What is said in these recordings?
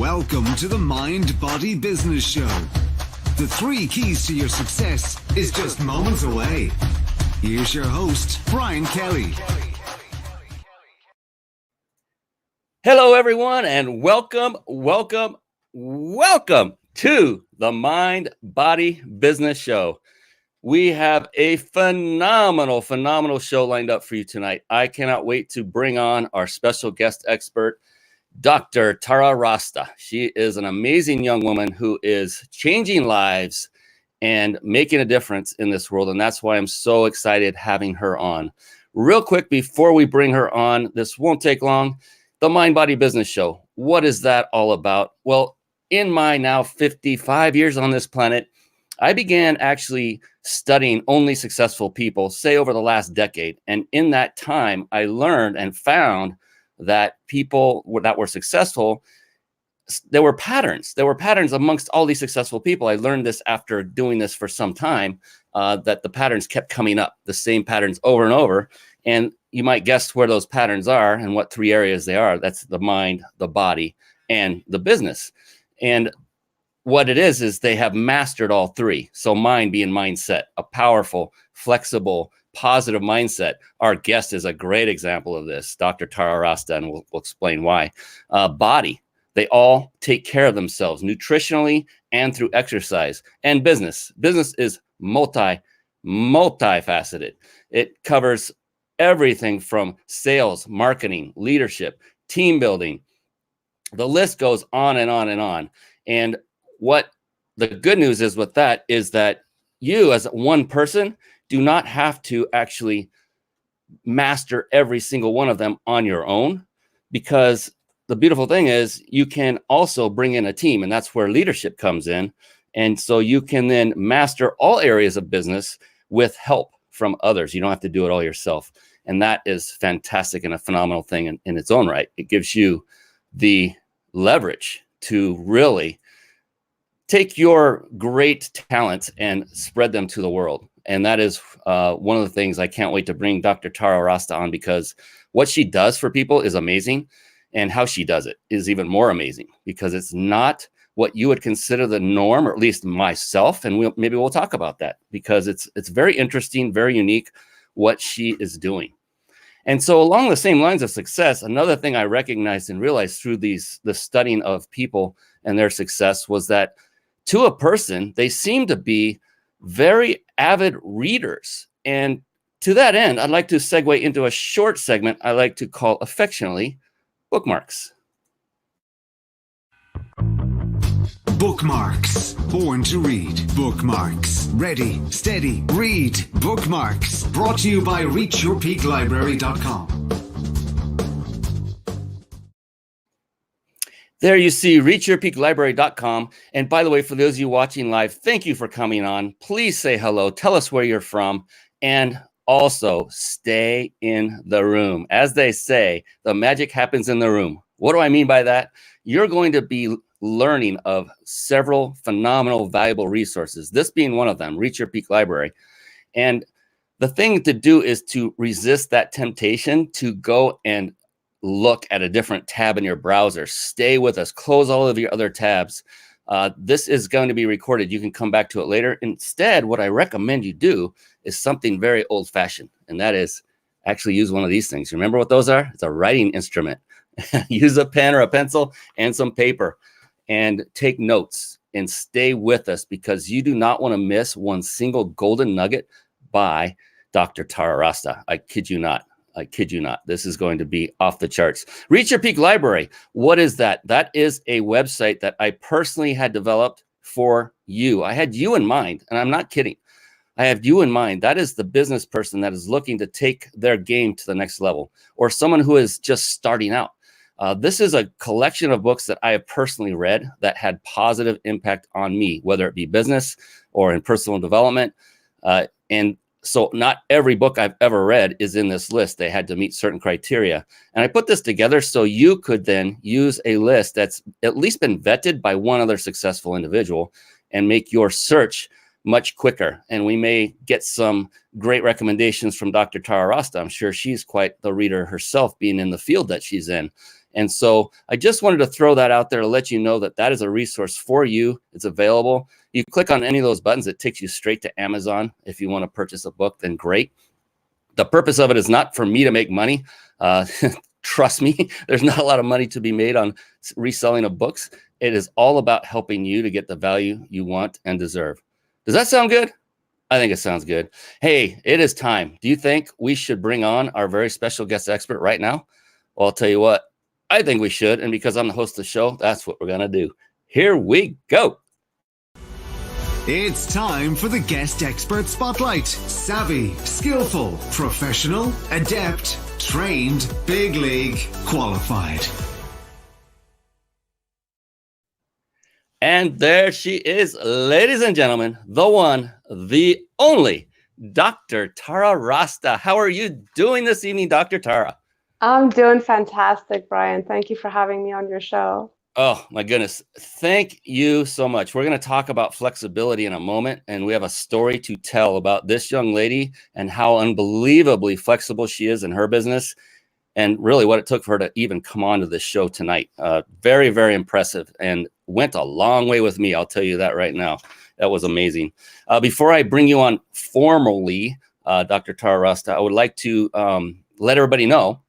Welcome to the Mind Body Business Show. The 3 keys to your success is just moments away. Here's your host, Brian Kelly. Hello, everyone, and welcome to the Mind Body Business Show. We have a phenomenal show lined up for you tonight. I cannot wait to bring on our special guest expert, Dr. Tara Rasta. She is an amazing young woman who is changing lives and making a difference in this world, and that's why I'm so excited having her on. Real quick, before we bring her on, this won't take long. The Mind Body Business Show. What is that all about? Well, in my now 55 years on this planet, I began actually studying only successful people, say over the last decade. And in that time, I learned and found that people that were successful, there were patterns. There were patterns amongst all these successful people. I learned this after doing this for some time, that the patterns kept coming up, the same patterns over and over. And you might guess where those patterns are and what 3 areas they are. That's the mind, the body, and the business. And what it is they have mastered all 3. So mind being mindset, a powerful, flexible, positive mindset. Our guest is a great example of this, Dr. Tara Rasta, and we'll explain why. Body, they all take care of themselves nutritionally and through exercise. And business is multifaceted. It covers everything from sales, marketing, leadership, team building. The list goes on and on and on. And what the good news is with that is that you as one person do not have to actually master every single one of them on your own, because the beautiful thing is you can also bring in a team, and that's where leadership comes in. And so you can then master all areas of business with help from others. You don't have to do it all yourself. And that is fantastic and a phenomenal thing in its own right. It gives you the leverage to really take your great talents and spread them to the world. And that is one of the things I can't wait to bring Dr. Tara Rasta on, because what she does for people is amazing. And how she does it is even more amazing, because it's not what you would consider the norm, or at least myself. And maybe we'll talk about that, because it's very interesting, very unique what she is doing. And so along the same lines of success, another thing I recognized and realized through the studying of people and their success was that to a person, they seem to be very avid readers. And to that end, I'd like to segue into a short segment I like to call affectionately bookmarks. Bookmarks. Born to read. Bookmarks. Ready, steady, read. Bookmarks. Brought to you by reachyourpeaklibrary.com. There you see reachyourpeaklibrary.com. And by the way, for those of you watching live, thank you for coming on. Please say hello. Tell us where you're from. And also stay in the room. As they say, the magic happens in the room. What do I mean by that? You're going to be learning of several phenomenal, valuable resources, this being one of them, Reach Your Peak Library. And the thing to do is to resist that temptation to go and look at a different tab in your browser. Stay with us. Close all of your other tabs. This is going to be recorded. You can come back to it later. Instead, what I recommend you do is something very old-fashioned, and that is actually use one of these things. You remember what those are? It's a writing instrument. Use a pen or a pencil and some paper and take notes and stay with us, because you do not want to miss one single golden nugget by Dr. Tara Rasta. I kid you not. I kid you not. This is going to be off the charts. Reach Your Peak Library. What is that? That is a website that I personally had developed for you. I had you in mind, and I'm not kidding. I have you in mind. That is the business person that is looking to take their game to the next level, or someone who is just starting out. This is a collection of books that I have personally read that had positive impact on me, whether it be business or in personal development. And so not every book I've ever read is in this list. They had to meet certain criteria. And I put this together so you could then use a list that's at least been vetted by one other successful individual and make your search much quicker. And we may get some great recommendations from Dr. Tara Rasta. I'm sure she's quite the reader herself, being in the field that she's in. And so I just wanted to throw that out there to let you know that that is a resource for you. It's available. You click on any of those buttons, it takes you straight to Amazon. If you want to purchase a book, then great. The purpose of it is not for me to make money. Trust me, there's not a lot of money to be made on reselling of books. It is all about helping you to get the value you want and deserve. Does that sound good? I think it sounds good. Hey, it is time. Do you think we should bring on our very special guest expert right now? Well, I'll tell you what, I think we should. And because I'm the host of the show, that's what we're going to do. Here we go. It's time for the guest expert spotlight. Savvy, skillful, professional, adept, trained, big league, qualified. And there she is, ladies and gentlemen, the one, the only, Dr. Tara Rasta. How are you doing this evening, Dr. Tara? I'm doing fantastic, Brian. Thank you for having me on your show. Oh, my goodness. Thank you so much. We're going to talk about flexibility in a moment, and we have a story to tell about this young lady and how unbelievably flexible she is in her business, and really what it took for her to even come on to this show tonight. Very, very impressive, and went a long way with me. I'll tell you that right now. That was amazing. Before I bring you on formally, Dr. Tara Rasta, I would like to let everybody know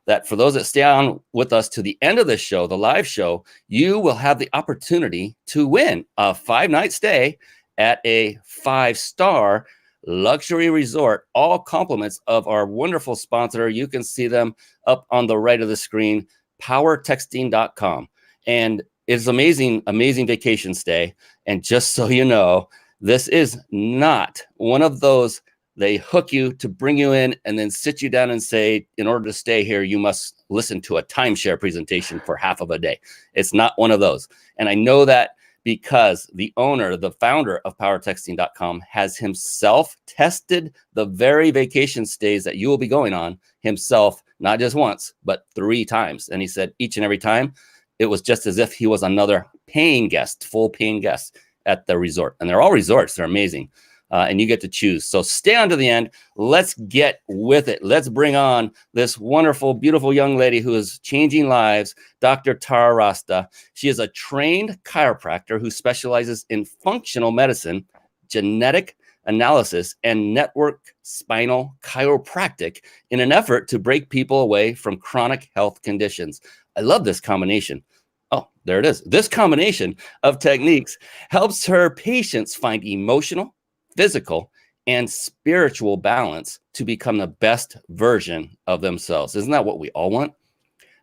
that for those that stay on with us to the end of the show, the live show, you will have the opportunity to win a 5-night stay at a 5-star luxury resort, all compliments of our wonderful sponsor. You can see them up on the right of the screen, powertexting.com. And it's amazing, amazing vacation stay. And just so you know, this is not one of those they hook you to bring you in and then sit you down and say, in order to stay here, you must listen to a timeshare presentation for half of a day. It's not one of those. And I know that because the owner, the founder of powertexting.com has himself tested the very vacation stays that you will be going on himself, not just once, but 3 times. And he said each and every time, it was just as if he was another paying guest, full paying guest at the resort. And they're all resorts. They're amazing. And you get to choose. So stay on to the end. Let's get with it. Let's bring on this wonderful, beautiful young lady who is changing lives, Dr. Tara Rasta. She is a trained chiropractor who specializes in functional medicine, genetic analysis, and network spinal chiropractic in an effort to break people away from chronic health conditions. I love this combination. Oh, there it is. This combination of techniques helps her patients find emotional, physical, and spiritual balance to become the best version of themselves. Isn't that what we all want?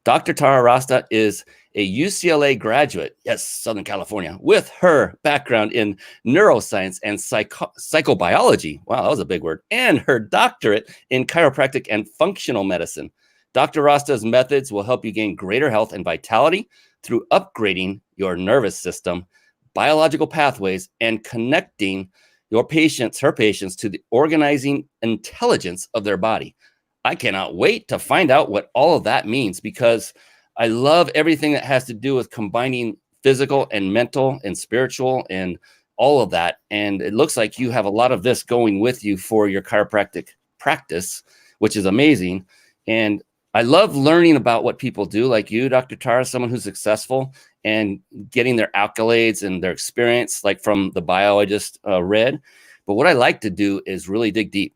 Dr. Tara Rasta is a UCLA graduate, yes, Southern California, with her background in neuroscience and psychobiology. Wow, that was a big word. And her doctorate in chiropractic and functional medicine. Dr. Rasta's methods will help you gain greater health and vitality through upgrading your nervous system, biological pathways, and connecting her patients to the organizing intelligence of their body. I cannot wait to find out what all of that means, because I love everything that has to do with combining physical and mental and spiritual and all of that. And it looks like you have a lot of this going with you for your chiropractic practice, which is amazing. And I love learning about what people do, like you, Dr. Tara, someone who's successful and getting their accolades and their experience, like from the bio I just read. But what I like to do is really dig deep.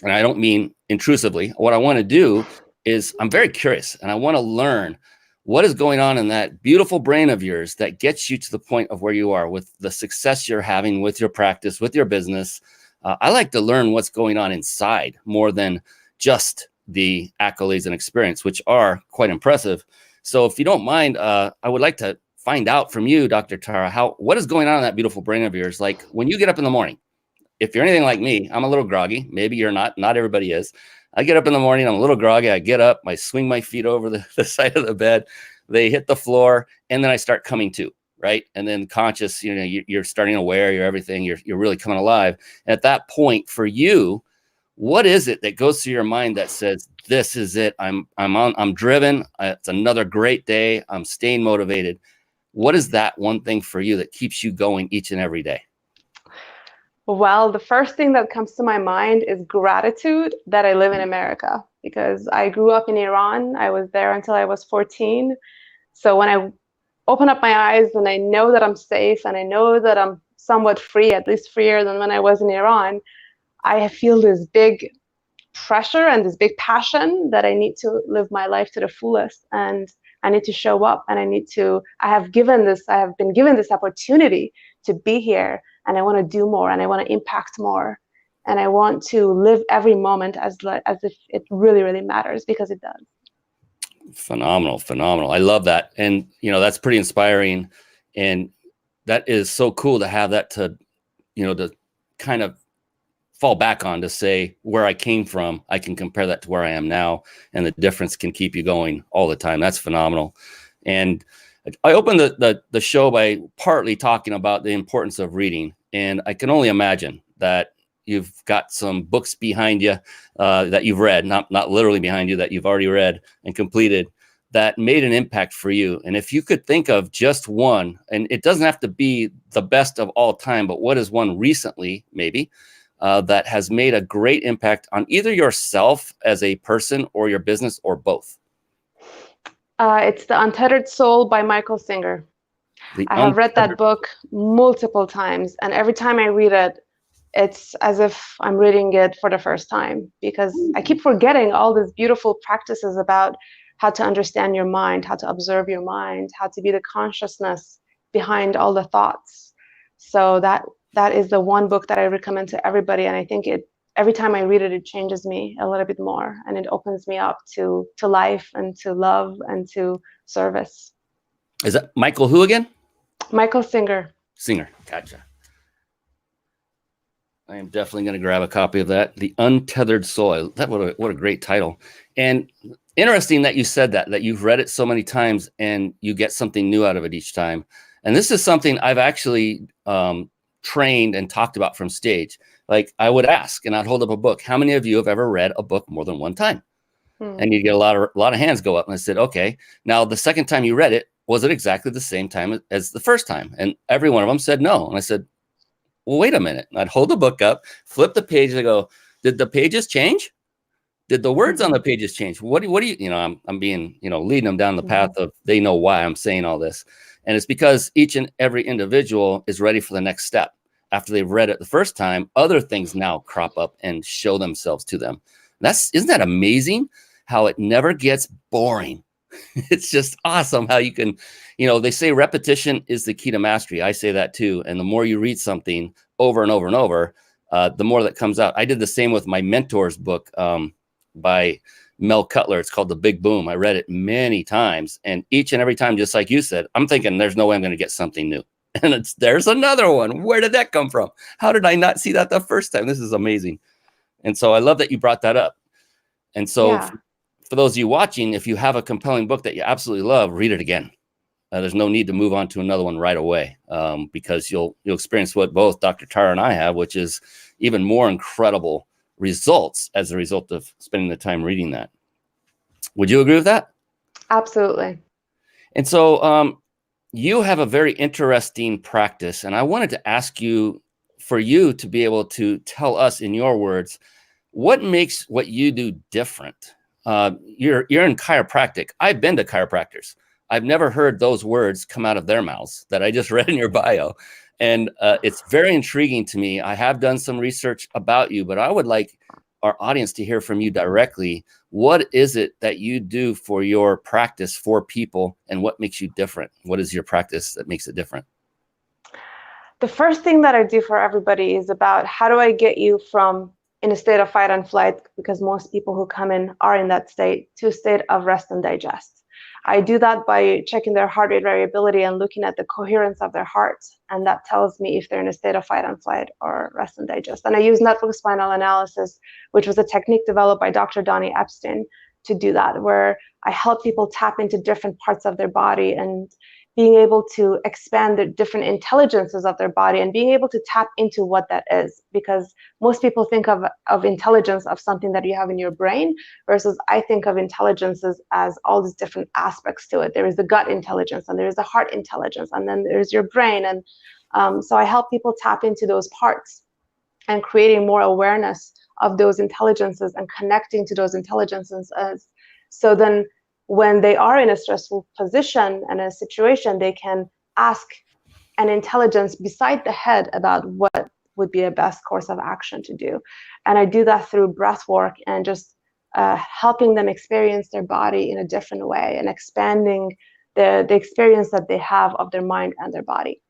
And I don't mean intrusively. What I want to do is I'm very curious, and I want to learn what is going on in that beautiful brain of yours that gets you to the point of where you are with the success you're having with your practice, with your business. I like to learn what's going on inside more than just the accolades and experience, which are quite impressive. So if you don't mind, I would like to find out from you, Dr. Tara, what is going on in that beautiful brain of yours? Like when you get up in the morning, if you're anything like me, I'm a little groggy. Maybe you're not. Not everybody is. I get up in the morning, I'm a little groggy. I get up, I swing my feet over the side of the bed. They hit the floor, and then I start coming to, right? And then conscious, you're starting aware, you're everything, you're really coming alive. And at that point for you, what is it that goes through your mind that says, this is it, I'm driven, it's another great day, I'm staying motivated? What is that one thing for you that keeps you going each and every day? Well, the first thing that comes to my mind is gratitude that I live in America, because I grew up in Iran. I was there until I was 14. So when I open up my eyes and I know that I'm safe and I know that I'm somewhat free, at least freer than when I was in Iran, I feel this big pressure and this big passion that I need to live my life to the fullest, and I need to show up, and I have been given this opportunity to be here, and I want to do more, and I want to impact more, and I want to live every moment as if it really, really matters, because it does. Phenomenal. I love that. And, that's pretty inspiring. And that is so cool to have that to kind of fall back on, to say where I came from, I can compare that to where I am now. And the difference can keep you going all the time. That's phenomenal. And I opened the show by partly talking about the importance of reading. And I can only imagine that you've got some books behind you that you've read, not literally behind you, that you've already read and completed, that made an impact for you. And if you could think of just one, and it doesn't have to be the best of all time, but what is one recently, maybe, that has made a great impact on either yourself as a person or your business, or both? It's The Untethered Soul by Michael Singer. I have read that book multiple times, and every time I read it, it's as if I'm reading it for the first time, because I keep forgetting all these beautiful practices about how to understand your mind, how to observe your mind, how to be the consciousness behind all the thoughts. So that is the one book that I recommend to everybody, and I think every time I read it, it changes me a little bit more, and it opens me up to life and to love and to service. Is that Michael who again? Michael Singer. Gotcha. I am definitely going to grab a copy of that. The Untethered Soul. What a great title. And interesting that you said that you've read it so many times and you get something new out of it each time. And this is something I've actually trained and talked about from stage. Like, I would ask, and I'd hold up a book, how many of you have ever read a book more than one time? And you get a lot of hands go up. And I said, okay, now the second time you read it, was it exactly the same time as the first time? And every one of them said no. And I said, well, wait a minute. And I'd hold the book up, flip the page, and I go, did the pages change? Did the words on the pages change? What do you, I'm being, leading them down the path of, they know why I'm saying all this. And it's because each and every individual is ready for the next step. After they've read it the first time, other things now crop up and show themselves to them. Isn't that amazing how it never gets boring? It's just awesome how you can, they say repetition is the key to mastery. I say that too. And the more you read something over and over and over, the more that comes out. I did the same with my mentor's book by Mel Cutler. It's called The Big Boom. I read it many times, and each and every time, just like you said, I'm thinking there's no way I'm going to get something new. And there's another one. Where did that come from? How did I not see that the first time? This is amazing. And so I love that you brought that up. And so for those of you watching, if you have a compelling book that you absolutely love, read it again. There's no need to move on to another one right away, because you'll experience what both Dr. Tara and I have, which is even more incredible results as a result of spending the time reading that. Would you agree with that? Absolutely. And so you have a very interesting practice, and I wanted to ask you, for you to be able to tell us in your words, what makes what you do different? You're in chiropractic. I've been to chiropractors. I've never heard those words come out of their mouths that I just read in your bio. And it's very intriguing to me. I have done some research about you, but I would like our audience to hear from you directly. What is it that you do for your practice for people, and what makes you different? What is your practice that makes it different? The first thing that I do for everybody is about how do I get you from in a state of fight and flight, because most people who come in are in that state, to a state of rest and digest. I do that by checking their heart rate variability and looking at the coherence of their heart. And that tells me if they're in a state of fight and flight or rest and digest. And I use network spinal analysis, which was a technique developed by Dr. Donnie Epstein, to do that, where I help people tap into different parts of their body and being able to expand the different intelligences of their body and being able to tap into what that is. Because most people think of intelligence of something that you have in your brain, versus I think of intelligence as all these different aspects to it. There is the gut intelligence, and there is the heart intelligence, and then there's your brain. And so I help people tap into those parts. and creating more awareness of those intelligences and connecting to those intelligences. So then when they are in a stressful position and a situation, they can ask an intelligence beside the head about what would be a best course of action to do. And I do that through breath work and just helping them experience their body in a different way and expanding the experience that they have of their mind and their body.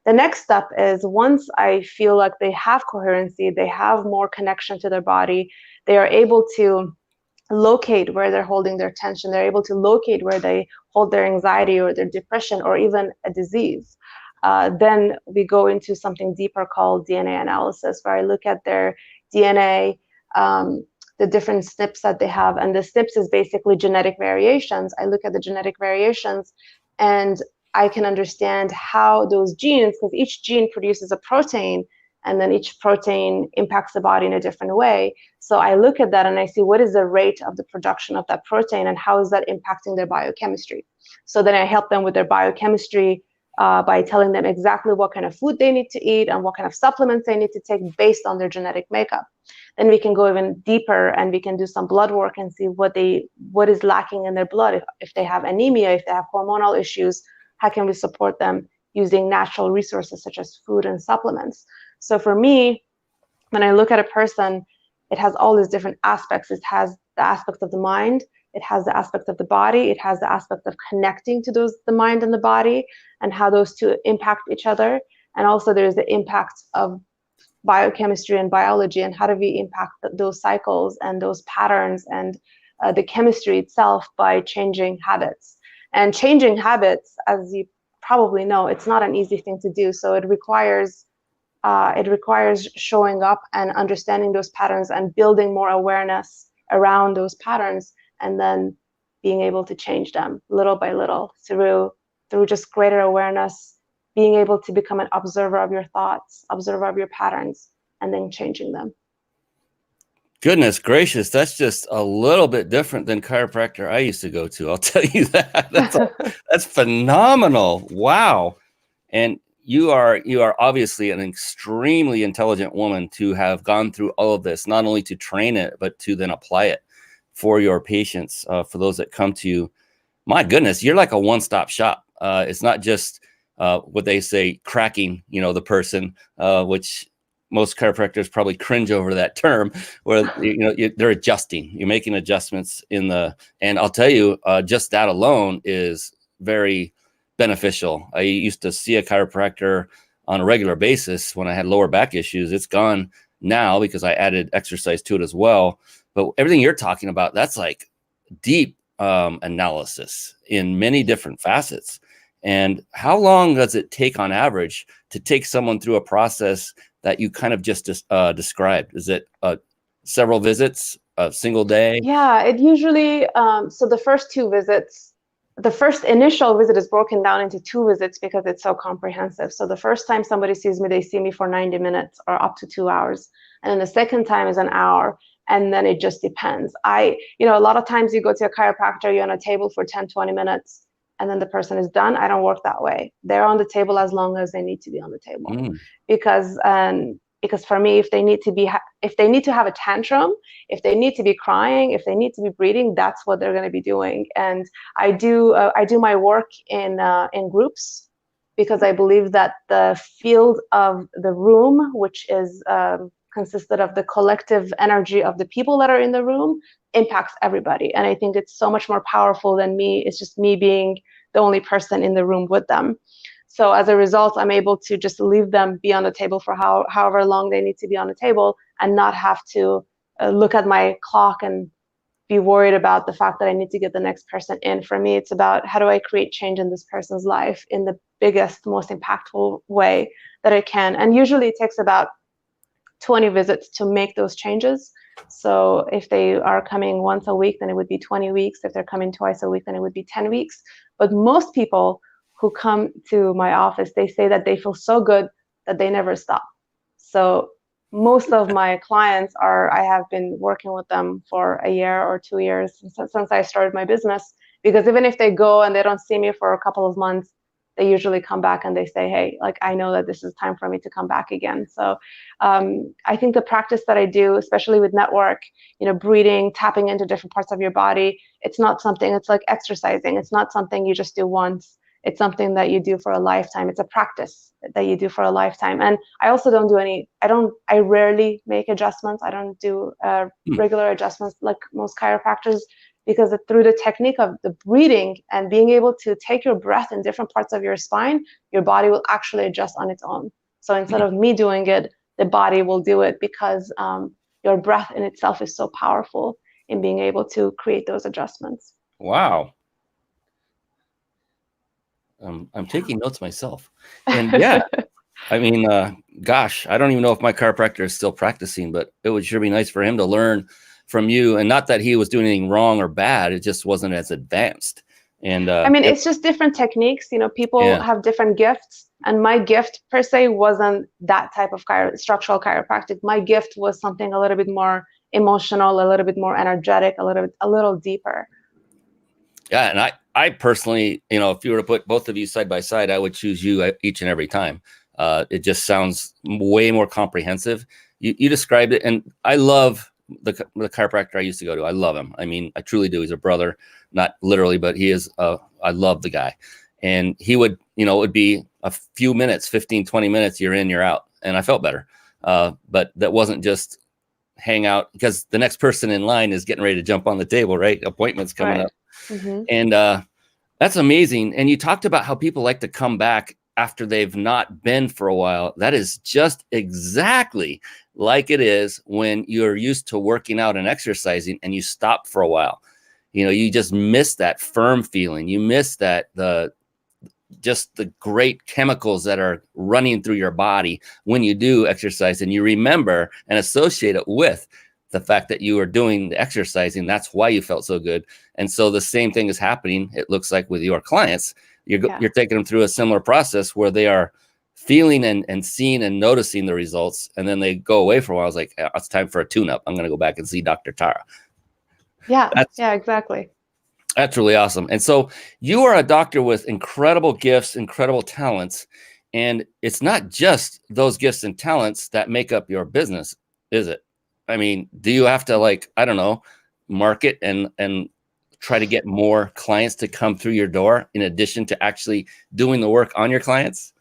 The next step is, once I feel like they have coherency, they have more connection to their body, they are able to locate where they're holding their tension, they're able to locate where they hold their anxiety or their depression or even a disease. Then we go into something deeper called DNA analysis, where I look at their DNA, the different SNPs that they have. And the SNPs is basically genetic variations. I look at the genetic variations and I can understand how those genes, because each gene produces a protein, and then each protein impacts the body in a different way. So I look at that and I see what is the rate of the production of that protein and how is that impacting their biochemistry. So then I help them with their biochemistry by telling them exactly what kind of food they need to eat and what kind of supplements they need to take based on their genetic makeup. Then we can go even deeper and we can do some blood work and see what is lacking in their blood. If they have anemia, if they have hormonal issues, how can we support them using natural resources such as food and supplements? So for me, when I look at a person, it has all these different aspects. It has the aspect of the mind, it has the aspect of the body, it has the aspect of connecting to the mind and the body and how those two impact each other. And also there's the impact of biochemistry and biology and how do we impact those cycles and those patterns and the chemistry itself by changing habits. And changing habits, as you probably know, it's not an easy thing to do. So it requires showing up and understanding those patterns and building more awareness around those patterns, and then being able to change them little by little through just greater awareness, being able to become an observer of your thoughts, observer of your patterns, and then changing them. Goodness gracious, that's just a little bit different than chiropractor I used to go to. I'll tell you that. That's phenomenal. Wow. And you are obviously an extremely intelligent woman to have gone through all of this, not only to train it, but to then apply it for your patients, for those that come to you. My goodness, you're like a one-stop shop. It's not just what they say, cracking, the person, which most chiropractors probably cringe over that term, where they're adjusting. You're making adjustments and I'll tell you, just that alone is very beneficial. I used to see a chiropractor on a regular basis when I had lower back issues. It's gone now because I added exercise to it as well. But everything you're talking about, that's like deep analysis in many different facets. And how long does it take on average to take someone through a process that you kind of just described? Is it several visits, a single day? Yeah, it usually, so the first two visits, the first initial visit is broken down into two visits because it's so comprehensive. So the first time somebody sees me, they see me for 90 minutes or up to 2 hours. And then the second time is an hour. And then it just depends. A lot of times you go to a chiropractor, you're on a table for 10, 20 minutes, and then the person is done. I don't work that way. They're on the table as long as they need to be on the table. Because for me, if they need to have a tantrum, if they need to be crying, if they need to be breathing, that's what they're going to be doing. And I do my work in groups, because I believe that the field of the room, which is consisted of the collective energy of the people that are in the room, impacts everybody. And I think it's so much more powerful than me. It's just me being the only person in the room with them. So as a result, I'm able to just leave them be on the table for however long they need to be on the table and not have to look at my clock and be worried about the fact that I need to get the next person in. For me, it's about how do I create change in this person's life in the biggest, most impactful way that I can. And usually it takes about 20 visits to make those changes. So if they are coming once a week, then it would be 20 weeks. If they're coming twice a week, then it would be 10 weeks. But most people who come to my office, they say that they feel so good that they never stop. So most of my clients I have been working with them for a year or 2 years since I started my business, because even if they go and they don't see me for a couple of months, they usually come back and they say, hey, like, I know that this is time for me to come back again. So I think the practice that I do, especially with network, breathing, tapping into different parts of your body, it's not something, it's like exercising. It's not something you just do once. It's something that you do for a lifetime. It's a practice that you do for a lifetime. And I also don't do I rarely make adjustments. I don't do regular adjustments like most chiropractors, because through the technique of the breathing and being able to take your breath in different parts of your spine, your body will actually adjust on its own. So instead of me doing it, the body will do it, because your breath in itself is so powerful in being able to create those adjustments. Wow. I'm taking notes myself. And yeah, I mean, gosh, I don't even know if my chiropractor is still practicing, but it would sure be nice for him to learn from you. And not that he was doing anything wrong or bad, it just wasn't as advanced. And I mean, it's just different techniques. People have different gifts. And my gift per se wasn't that type of structural chiropractic. My gift was something a little bit more emotional, a little bit more energetic, a little deeper. Yeah, and I personally, if you were to put both of you side by side, I would choose you each and every time. It just sounds way more comprehensive. You described it, and I love the chiropractor I used to go to. I love him. I mean, I truly do. He's a brother, not literally, but he is. I love the guy, and he would, it would be a few minutes, 15, 20 minutes. You're in, you're out, and I felt better. But that wasn't just hang out, because the next person in line is getting ready to jump on the table, right? Appointments coming up. Mm-hmm. And that's amazing. And you talked about how people like to come back after they've not been for a while. That is just exactly like it is when you're used to working out and exercising and you stop for a while. You just miss that firm feeling. You miss that just the great chemicals that are running through your body when you do exercise, and you remember and associate it with the fact that you are doing the exercising. That's why you felt so good. And so the same thing is happening, it looks like, with your clients. You're taking them through a similar process where they are feeling and seeing and noticing the results. And then they go away for a while. It's like, it's time for a tune-up. I'm going to go back and see Dr. Tara. Yeah, exactly. That's really awesome. And so you are a doctor with incredible gifts, incredible talents. And it's not just those gifts and talents that make up your business, is it? I mean, do you have to market and try to get more clients to come through your door in addition to actually doing the work on your clients?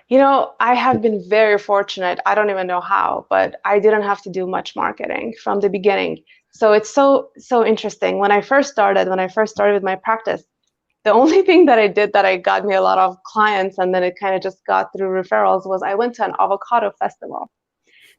I have been very fortunate. I don't even know how, but I didn't have to do much marketing from the beginning. So it's so interesting. When I first started with my practice, the only thing that I did that got me a lot of clients, and then it kind of just got through referrals, was I went to an avocado festival.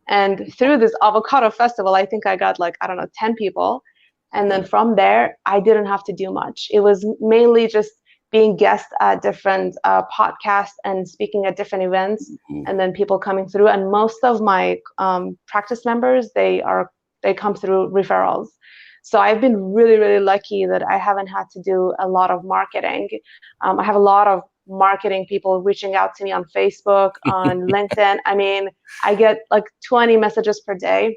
And through this avocado festival, I think I got 10 people. And then from there, I didn't have to do much. It was mainly just being guest at different podcasts and speaking at different events, and then people coming through. And most of my practice members, they come through referrals. So I've been really, really lucky that I haven't had to do a lot of marketing. I have a lot of marketing people reaching out to me on Facebook, on LinkedIn. I mean, I get 20 messages per day,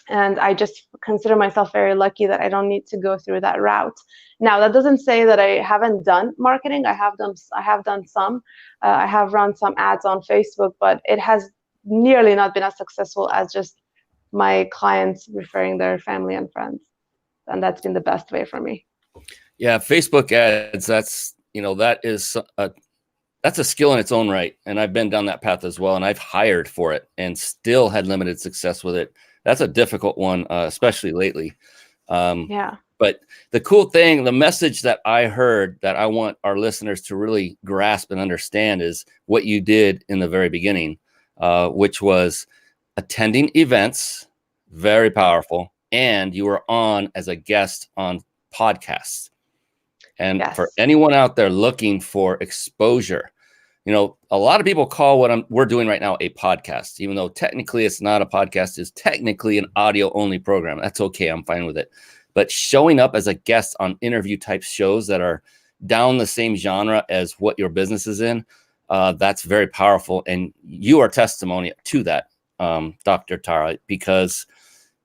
and I just consider myself very lucky that I don't need to go through that route. Now, that doesn't say that I haven't done marketing. I have done some. I have run some ads on Facebook, but it has nearly not been as successful as just my clients referring their family and friends. And that's been the best way for me. Yeah, Facebook ads, that's a skill in its own right. And I've been down that path as well. And I've hired for it and still had limited success with it. That's a difficult one, especially lately. But the cool thing, the message that I heard that I want our listeners to really grasp and understand is what you did in the very beginning, which was attending events, very powerful. And you were on as a guest on podcasts. And for anyone out there looking for exposure, a lot of people call what we're doing right now a podcast, even though technically it's not a podcast. It's technically an audio only program. That's okay. I'm fine with it. But showing up as a guest on interview type shows that are down the same genre as what your business is in, that's very powerful. And you are testimony to that, Dr. Tara, because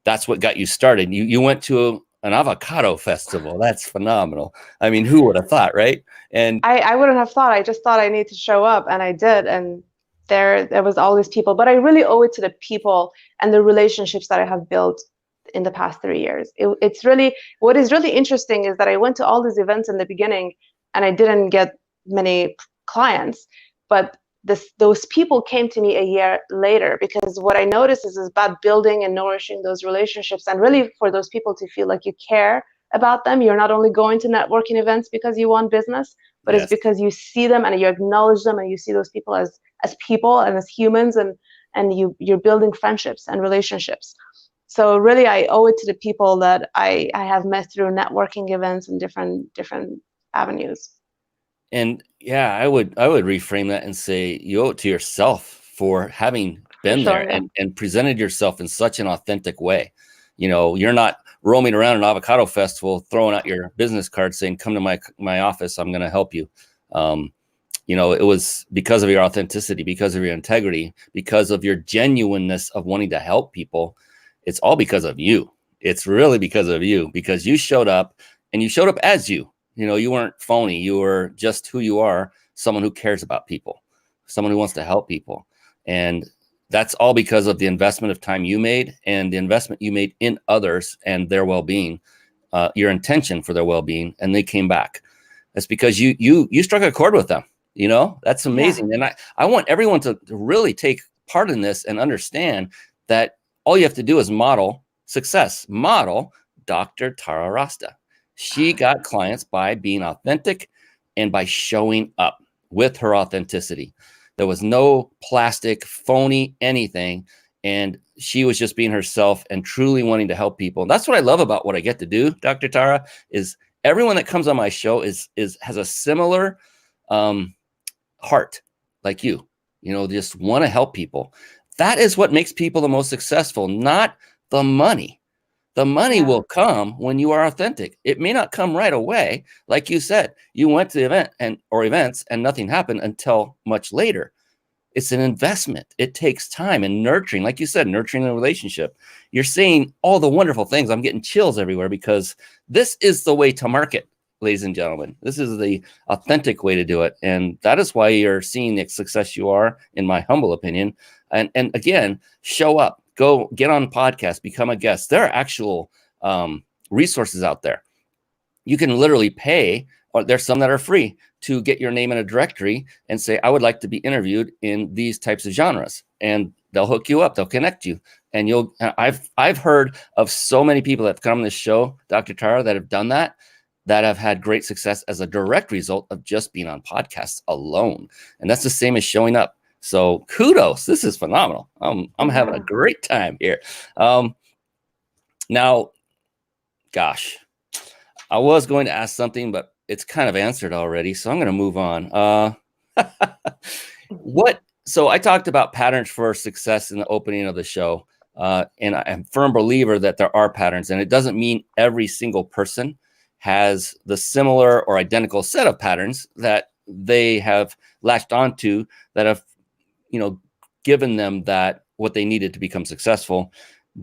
that's what got you started. You went to an avocado festival. That's phenomenal. I mean, who would have thought, right? And I wouldn't have thought. I just thought I need to show up, and I did. And there was all these people, but I really owe it to the people and the relationships that I have built in the past 3 years. It's really, what is really interesting is that I went to all these events in the beginning and I didn't get many clients, but those people came to me a year later, because what I noticed is about building and nourishing those relationships, and really for those people to feel like you care about them. You're not only going to networking events because you want business, but Yes. it's because you see them and you acknowledge them and you see those people as people and as humans, and you're building friendships and relationships. So really I owe it to the people that I have met through networking events and different avenues. And yeah, I would reframe that and say you owe it to yourself for having been sure, there yeah. and presented yourself in such an authentic way. You know, you're not roaming around an avocado festival throwing out your business card saying, come to my office, I'm going to help you. You know, it was because of your authenticity, because of your integrity, because of your genuineness of wanting to help people. It's all because of you. It's really because of you, because you showed up, and you showed up as you. You know, you weren't phony. You were just who you are, someone who cares about people, someone who wants to help people. And that's all because of the investment of time you made and the investment you made in others and their well-being, your intention for their well-being, and they came back. That's because you struck a chord with them. You know, that's amazing. Yeah. And I want everyone to really take part in this and understand that all you have to do is model success. Model Dr. Tara Rasta. She got clients by being authentic and by showing up with her authenticity. There was no plastic, phony, anything. And she was just being herself and truly wanting to help people. And that's what I love about what I get to do, Dr. Tara, is everyone that comes on my show has a similar heart like you know, just want to help people. That is what makes people the most successful, not the money. The money will come when you are authentic. It may not come right away. Like you said, you went to the event or events and nothing happened until much later. It's an investment. It takes time and nurturing. Like you said, nurturing a relationship. You're saying all the wonderful things. I'm getting chills everywhere, because this is the way to market, ladies and gentlemen. This is the authentic way to do it. And that is why you're seeing the success you are, in my humble opinion. And again, show up. Go get on podcasts, become a guest. There are actual resources out there. You can literally pay, or there's some that are free, to get your name in a directory and say, I would like to be interviewed in these types of genres. And they'll hook you up. They'll connect you. And I've heard of so many people that have come on this show, Dr. Tara, that have done that have had great success as a direct result of just being on podcasts alone. And that's the same as showing up. So kudos. This is phenomenal. I'm having a great time here. Now, gosh, I was going to ask something, but it's kind of answered already. So I'm going to move on. So I talked about patterns for success in the opening of the show. And I'm a firm believer that there are patterns, and it doesn't mean every single person has the similar or identical set of patterns that they have latched onto that have, you know, given them that what they needed to become successful.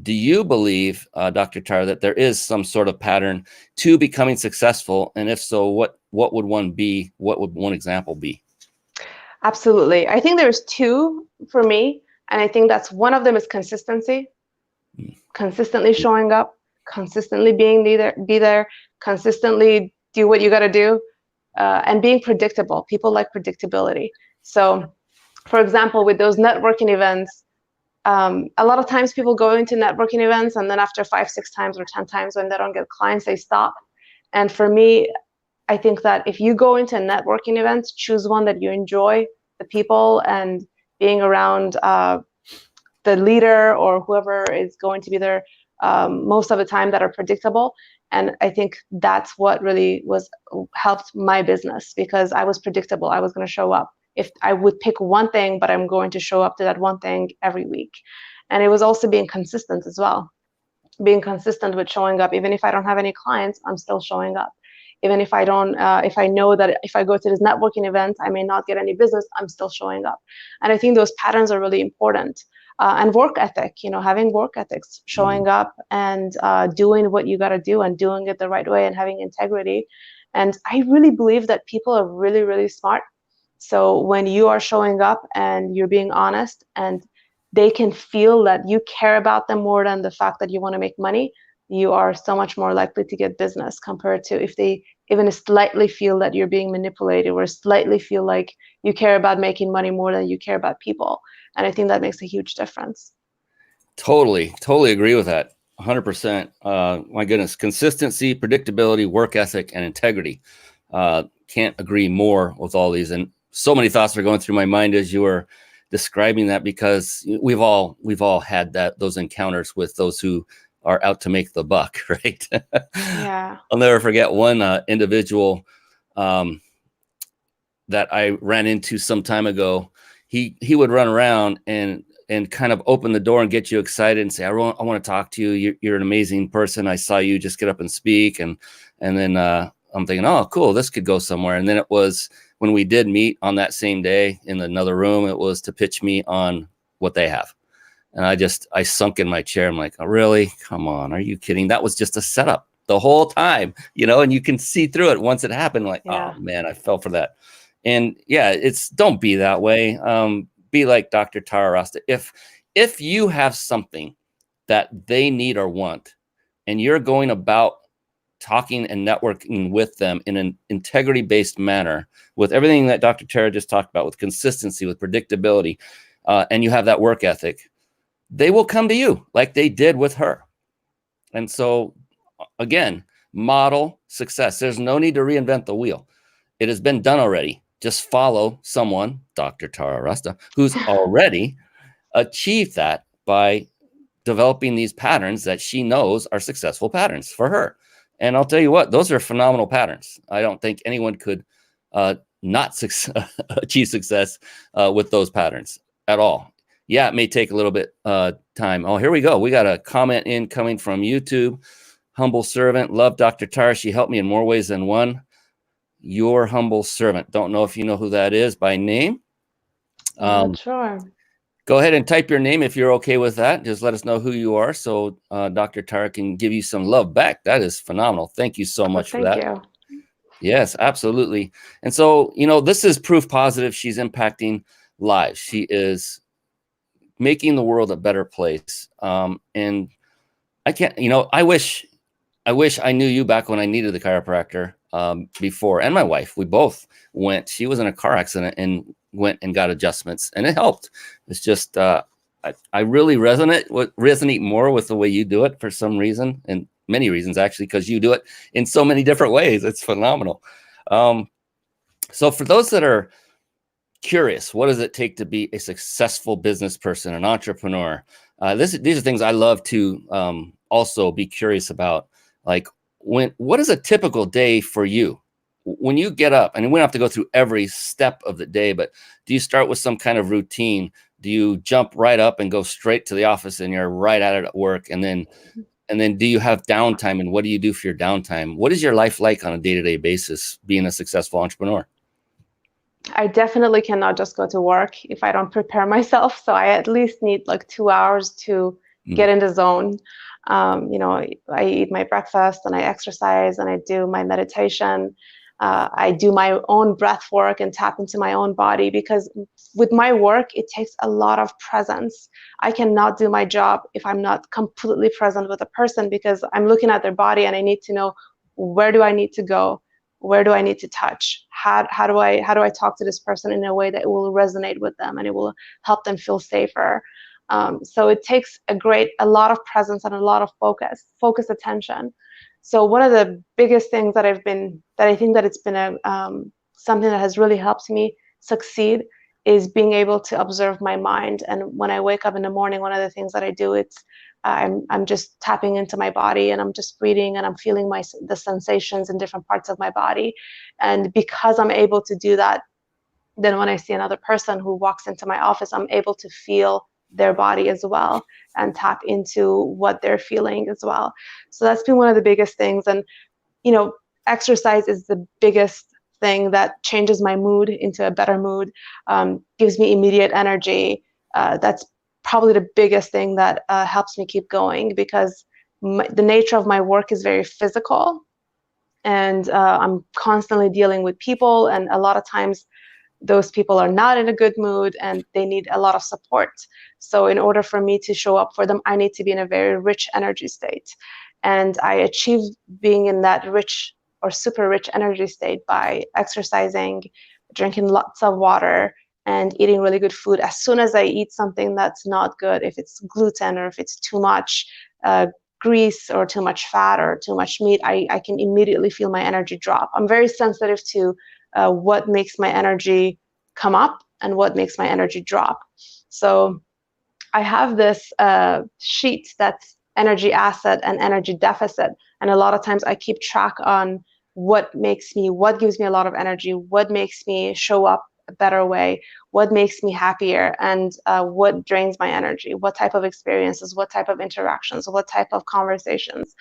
Do you believe, Dr. Tara, that there is some sort of pattern to becoming successful? And if so, what would one be? What would one example be? Absolutely. I think there's two for me. And I think that's one of them is consistency, consistently showing up, consistently be there, consistently do what you got to do, and being predictable. People like predictability. So, for example, with those networking events, a lot of times people go into networking events, and then after 5, 6 times or 10 times, when they don't get clients, they stop. And for me, I think that if you go into a networking event, choose one that you enjoy, the people, and being around the leader or whoever is going to be there most of the time that are predictable. And I think that's what really helped my business, because I was predictable. I was going to show up. If I would pick one thing, but I'm going to show up to that one thing every week. And it was also being consistent as well. Being consistent with showing up. Even if I don't have any clients, I'm still showing up. Even if I don't, if I know that if I go to this networking event, I may not get any business, I'm still showing up. And I think those patterns are really important. and work ethic, having work ethics, showing up and doing what you got to do and doing it the right way and having integrity. And I really believe that people are really, really smart. So when you are showing up and you're being honest and they can feel that you care about them more than the fact that you want to make money, you are so much more likely to get business compared to if they even slightly feel that you're being manipulated or slightly feel like you care about making money more than you care about people. And I think that makes a huge difference. Totally agree with that. 100%. My goodness, consistency, predictability, work ethic, and integrity. Can't agree more with all these. And so many thoughts are going through my mind as you were describing that, because we've all had those encounters with those who are out to make the buck, right? Yeah. I'll never forget one individual that I ran into some time ago. He would run around and kind of open the door and get you excited and say, I want to talk to you. You're an amazing person. I saw you just get up and speak. And then I'm thinking, oh, cool, this could go somewhere. And then it was when we did meet on that same day in another room, it was to pitch me on what they have. And I sunk in my chair. I'm like, oh, really? Come on. Are you kidding? That was just a setup the whole time, and you can see through it once it happened. Like, yeah. Oh man, I fell for that. And yeah, don't be that way. Be like Dr. Tara Rasta. If you have something that they need or want, and you're going about talking and networking with them in an integrity-based manner, with everything that Dr. Tara just talked about, with consistency, with predictability, and you have that work ethic, they will come to you like they did with her. And so, again, model success. There's no need to reinvent the wheel. It has been done already. Just follow someone, Dr. Tara Rasta, who's already achieved that by developing these patterns that she knows are successful patterns for her. And I'll tell you what, those are phenomenal patterns. I don't think anyone could not achieve success with those patterns at all. Yeah, it may take a little bit time. Oh, here we go. We got a comment coming from YouTube. Humble servant. Love Dr. Tara. She helped me in more ways than one. Your humble servant. Don't know if you know who that is by name. Not sure. Go ahead and type your name if you're okay with that. Just let us know who you are so Dr. Tara can give you some love back. That is phenomenal. Thank you so much for that. Thank you. Yes, absolutely. And so, this is proof positive. She's impacting lives. She is making the world a better place. And I can't, I wish I knew you back when I needed the chiropractor before. And my wife, we both went. She was in a car accident and went and got adjustments, and it helped. It's just I really resonate more with the way you do it for some reason, and many reasons actually, because you do it in so many different ways. It's phenomenal. So for those that are curious, what does it take to be a successful business person, an entrepreneur? These are things I love to also be curious about. Like, what is a typical day for you? When you get up, and we don't have to go through every step of the day, but do you start with some kind of routine? Do you jump right up and go straight to the office and you're right at it at work? And then do you have downtime, and what do you do for your downtime? What is your life like on a day-to-day basis being a successful entrepreneur? I definitely cannot just go to work if I don't prepare myself. So I at least need like 2 hours to get in the zone. I eat my breakfast and I exercise and I do my meditation. I do my own breath work and tap into my own body, because with my work, it takes a lot of presence. I cannot do my job if I'm not completely present with a person, because I'm looking at their body and I need to know, where do I need to go? Where do I need to touch? How do I talk to this person in a way that will resonate with them and it will help them feel safer? So it takes a lot of presence and a lot of focus attention. So one of the biggest things that I think that it's been something that has really helped me succeed is being able to observe my mind. And when I wake up in the morning, one of the things that I do, I'm just tapping into my body and I'm just breathing and I'm feeling the sensations in different parts of my body. And because I'm able to do that, then when I see another person who walks into my office, I'm able to feel their body as well and tap into what they're feeling as well. So that's been one of the biggest things. And, exercise is the biggest thing that changes my mood into a better mood, gives me immediate energy. That's probably the biggest thing that helps me keep going, because the nature of my work is very physical, and I'm constantly dealing with people, and a lot of times those people are not in a good mood and they need a lot of support. So in order for me to show up for them, I need to be in a very rich energy state. And I achieve being in that rich or super rich energy state by exercising, drinking lots of water, and eating really good food. As soon as I eat something that's not good, if it's gluten or if it's too much grease or too much fat or too much meat, I can immediately feel my energy drop. I'm very sensitive to what makes my energy come up and what makes my energy drop. So I have this sheet that's energy asset and energy deficit. And a lot of times I keep track on what gives me a lot of energy, what makes me show up a better way, what makes me happier, and what drains my energy, what type of experiences, what type of interactions, what type of conversations.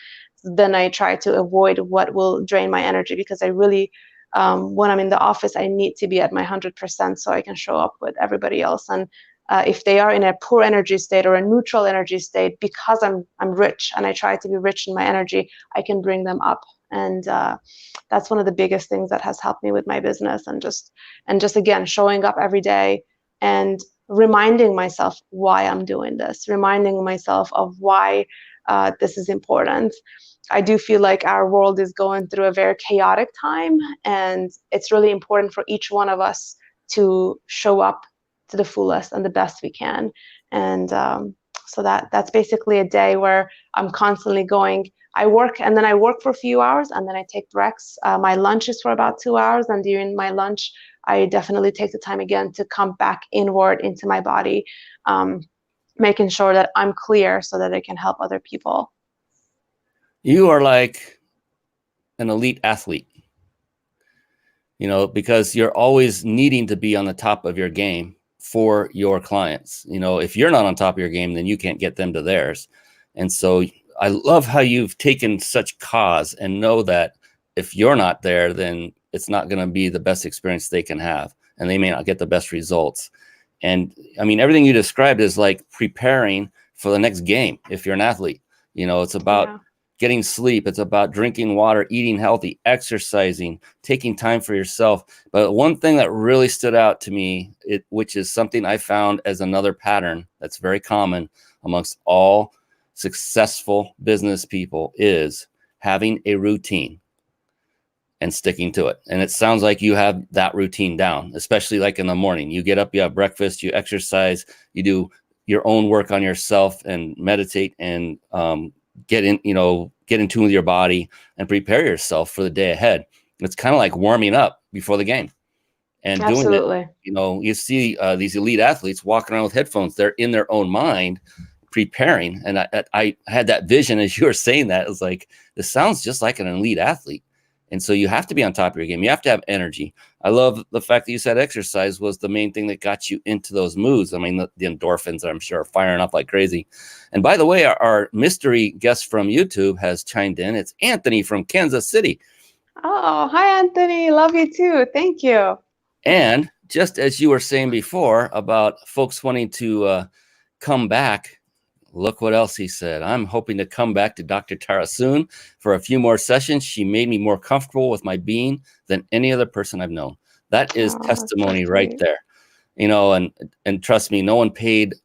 Then I try to avoid what will drain my energy, because I really, when I'm in the office, I need to be at my 100% so I can show up with everybody else. And if they are in a poor energy state or a neutral energy state, because I'm rich and I try to be rich in my energy, I can bring them up. And that's one of the biggest things that has helped me with my business, and just again, showing up every day and reminding myself why I'm doing this, reminding myself of why this is important. I do feel like our world is going through a very chaotic time, and it's really important for each one of us to show up to the fullest and the best we can. And so that's basically a day where I'm constantly going. I work, and then I work for a few hours, and then I take breaks. My lunch is for about 2 hours, and during my lunch, I definitely take the time again to come back inward into my body, making sure that I'm clear so that I can help other people. You are like an elite athlete, because you're always needing to be on the top of your game for your clients. If you're not on top of your game, then you can't get them to theirs. And so I love how you've taken such cause and know that if you're not there, then it's not going to be the best experience they can have, and they may not get the best results. And I mean, everything you described is like preparing for the next game. If you're an athlete, it's about getting sleep. It's about drinking water, eating healthy, exercising, taking time for yourself. But one thing that really stood out to me, which is something I found as another pattern that's very common amongst all successful business people, is having a routine and sticking to it. And it sounds like you have that routine down, especially like in the morning. You get up, you have breakfast, you exercise, you do your own work on yourself and meditate and get in tune with your body and prepare yourself for the day ahead. It's kind of like warming up before the game. And Absolutely. doing it, you see these elite athletes walking around with headphones. They're in their own mind preparing. And I had that vision as you were saying that. It was like, this sounds just like an elite athlete. And so you have to be on top of your game. You have to have energy. I love the fact that you said exercise was the main thing that got you into those moods. I mean, the endorphins, I'm sure, are firing up like crazy. And by the way, our mystery guest from YouTube has chimed in. It's Anthony from Kansas City. Oh, hi, Anthony. Love you too. Thank you. And just as you were saying before about folks wanting to come back, look what else he said. I'm hoping to come back to Dr. Tara soon for a few more sessions. She made me more comfortable with my being than any other person I've known. That is testimony right there. And trust me, no one paid.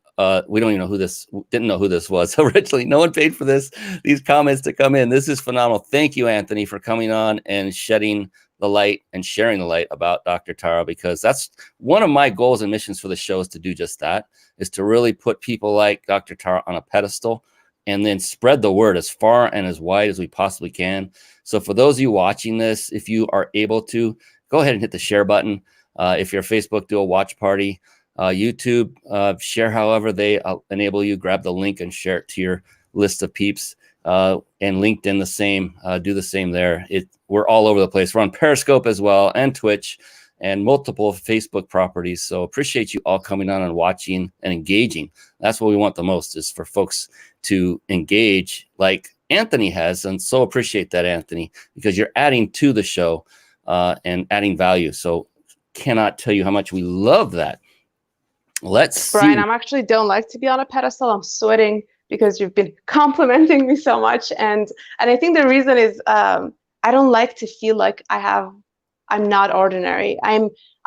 We don't even know didn't know who this was originally. No one paid for these comments to come in. This is phenomenal. Thank you, Anthony, for coming on and shedding the light and sharing the light about Dr. Tara, because that's one of my goals and missions for the show, is to do just that, is to really put people like Dr. Tara on a pedestal and then spread the word as far and as wide as we possibly can. So for those of you watching this, if you are able to, go ahead and hit the share button. If you're Facebook, do a watch party. YouTube, share however they enable you. Grab the link and share it to your list of peeps. And LinkedIn, the same. Do the same there. We're all over the place. We're on Periscope as well, and Twitch, and multiple Facebook properties. So appreciate you all coming on and watching and engaging. That's what we want the most, is for folks to engage like Anthony has. And so appreciate that, Anthony, because you're adding to the show and adding value. So cannot tell you how much we love that. Let's see. Brian, I'm actually don't like to be on a pedestal. I'm sweating because you've been complimenting me so much. And I think the reason is I don't like to feel like I'm not ordinary.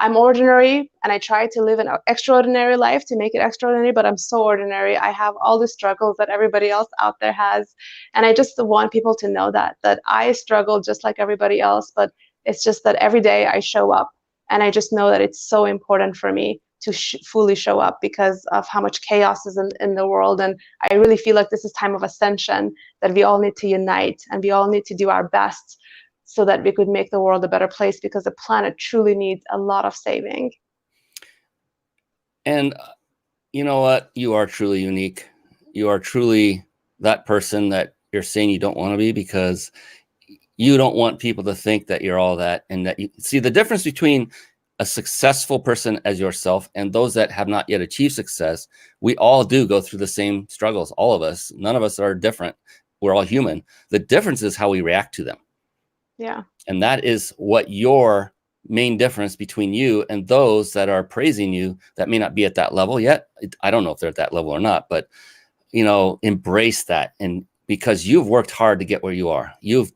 I'm ordinary, and I try to live an extraordinary life to make it extraordinary, but I'm so ordinary. I have all the struggles that everybody else out there has. And I just want people to know that I struggle just like everybody else, but it's just that every day I show up, and I just know that it's so important for me to fully show up because of how much chaos is in the world. And I really feel like this is time of ascension, that we all need to unite and we all need to do our best so that we could make the world a better place, because the planet truly needs a lot of saving. And you know what? You are truly unique. You are truly that person that you're saying you don't want to be, because you don't want people to think that you're all that. And that you see the difference between a successful person as yourself and those that have not yet achieved success. We all do go through the same struggles. All of us. None of us are different. We're all human. The difference is how we react to them. Yeah. And that is what your main difference between you and those that are praising you that may not be at that level yet. I don't know if they're at that level or not, but embrace that. And because you've worked hard to get where you are, you've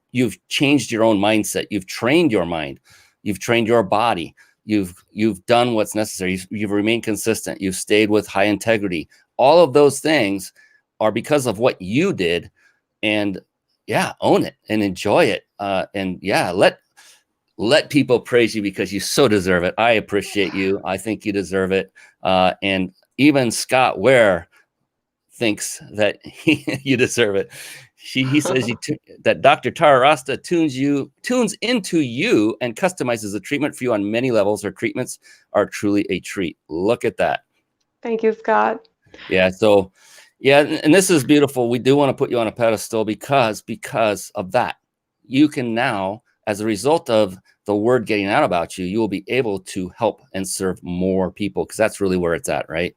changed your own mindset. You've trained your mind. You've trained your body. You've done what's necessary. You've remained consistent. You've stayed with high integrity. All of those things are because of what you did. And yeah, own it and enjoy it. And yeah, let people praise you because you so deserve it. I appreciate you. I think you deserve it. And even Scott Ware thinks that you deserve it. He says that Dr. Tara Rasta tunes into you and customizes the treatment for you on many levels. Her treatments are truly a treat. Look at that. Thank you, Scott. Yeah. So yeah, and this is beautiful. We do want to put you on a pedestal because of that. You can now, as a result of the word getting out about you, you will be able to help and serve more people, because that's really where it's at, right?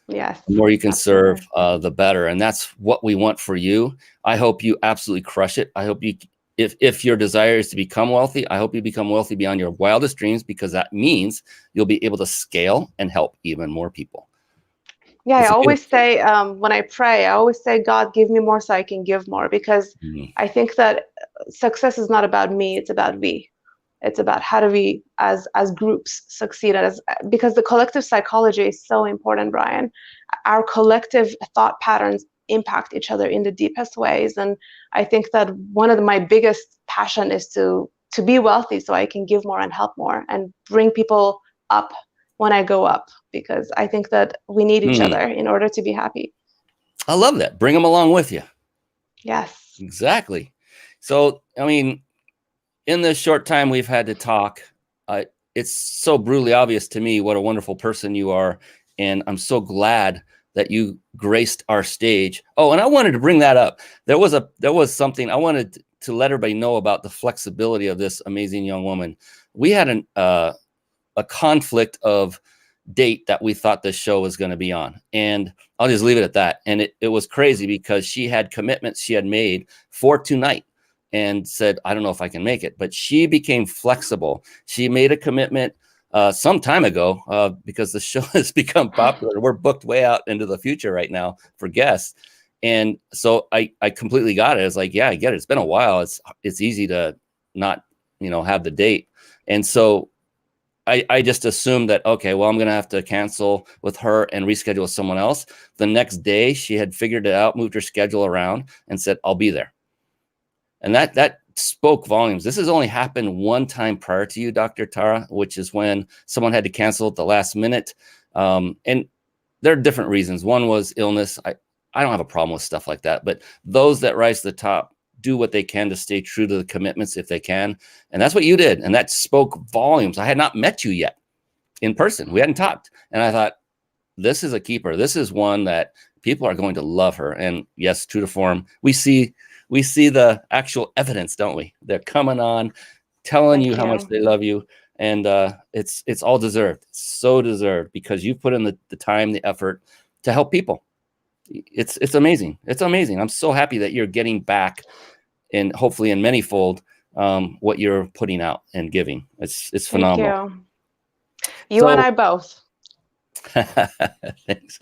Yes. The more you can absolutely. serve, the better. And that's what we want for you. I hope you absolutely crush it. I hope you, if your desire is to become wealthy, I hope you become wealthy beyond your wildest dreams, because that means you'll be able to scale and help even more people. Yeah, It's I a always say when I pray, I always say, God, give me more so I can give more, because I think that success is not about me, it's about we. It's about how do we as groups succeed, because the collective psychology is so important, Brian. Our collective thought patterns impact each other in the deepest ways. And I think that one of my biggest passion is to be wealthy so I can give more and help more and bring people up when I go up, because I think that we need each other in order to be happy. I love that. Bring them along with you. Yes. Exactly. So, I mean, in this short time we've had to talk, it's so brutally obvious to me what a wonderful person you are. And I'm so glad that you graced our stage. Oh, and I wanted to bring that up. There was something I wanted to let everybody know about the flexibility of this amazing young woman. We had a conflict of date that we thought this show was going to be on. And I'll just leave it at that. And it was crazy because she had commitments she had made for tonight and said, I don't know if I can make it, but she became flexible. She made a commitment some time ago because the show has become popular. We're booked way out into the future right now for guests. And so I completely got it. It's like, yeah, I get it. It's been a while. It's easy to not, have the date. And so I just assumed that, okay, well, I'm going to have to cancel with her and reschedule with someone else. The next day she had figured it out, moved her schedule around and said, I'll be there. And that spoke volumes. This has only happened one time prior to you, Dr. Tara, which is when someone had to cancel at the last minute. And there are different reasons. One was illness. I don't have a problem with stuff like that, but those that rise to the top do what they can to stay true to the commitments if they can. And that's what you did. And that spoke volumes. I had not met you yet in person. We hadn't talked. And I thought, this is a keeper. This is one that people are going to love her. And yes, true to form, we see the actual evidence, don't we? They're coming on, telling you how much they love you. And it's all deserved. It's so deserved because you put in the time, the effort to help people. It's amazing. It's amazing. I'm so happy that you're getting back, and hopefully in manyfold, what you're putting out and giving. It's phenomenal. Thank you. You and I both. Thanks.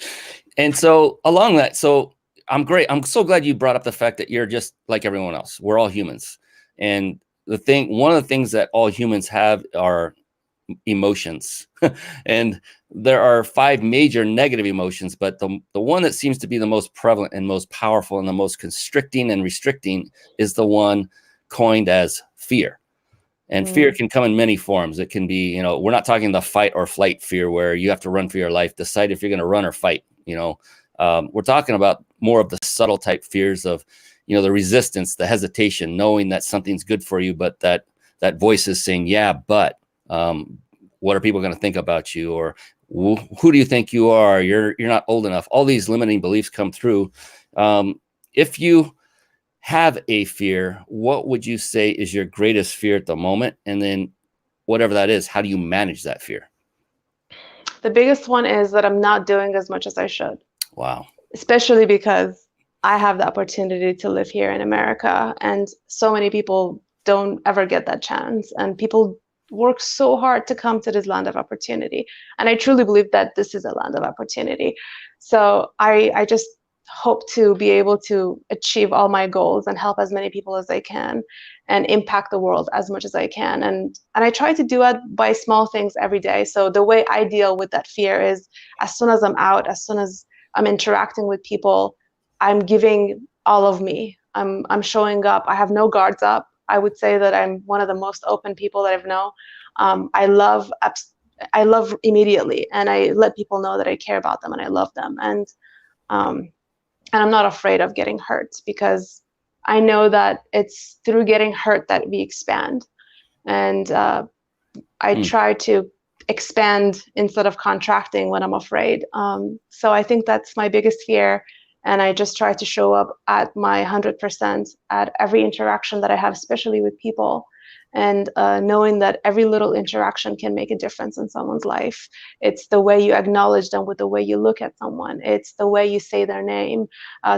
And so along that, so I'm great. I'm so glad you brought up the fact that you're just like everyone else. We're all humans. And one of the things that all humans have are emotions. And there are 5 major negative emotions, but the one that seems to be the most prevalent and most powerful and the most constricting and restricting is the one coined as fear. And fear can come in many forms. It can be, you know, we're not talking the fight or flight fear where you have to run for your life, decide if you're going to run or fight. You know, we're talking about more of the subtle type fears of, you know, the resistance, the hesitation, knowing that something's good for you, but that voice is saying, yeah, but what are people going to think about you? Or who do you think you are? You're not old enough. All these limiting beliefs come through. If you have a fear, what would you say is your greatest fear at the moment? And then whatever that is, how do you manage that fear? The biggest one is that I'm not doing as much as I should. Wow. Especially because I have the opportunity to live here in America, and so many people don't ever get that chance. And people work so hard to come to this land of opportunity. And I truly believe that this is a land of opportunity. So I just hope to be able to achieve all my goals and help as many people as I can and impact the world as much as I can. And I try to do it by small things every day. So the way I deal with that fear is as soon as I'm out, as soon as I'm interacting with people, I'm giving all of me. I'm showing up. I have no guards up. I would say that I'm one of the most open people that I've known. I love immediately, and I let people know that I care about them and I love them. And I'm not afraid of getting hurt, because I know that it's through getting hurt that we expand. And I try to expand instead of contracting when I'm afraid. So I think that's my biggest fear. And I just try to show up at my 100% at every interaction that I have, especially with people. And knowing that every little interaction can make a difference in someone's life. It's the way you acknowledge them with the way you look at someone. It's the way you say their name.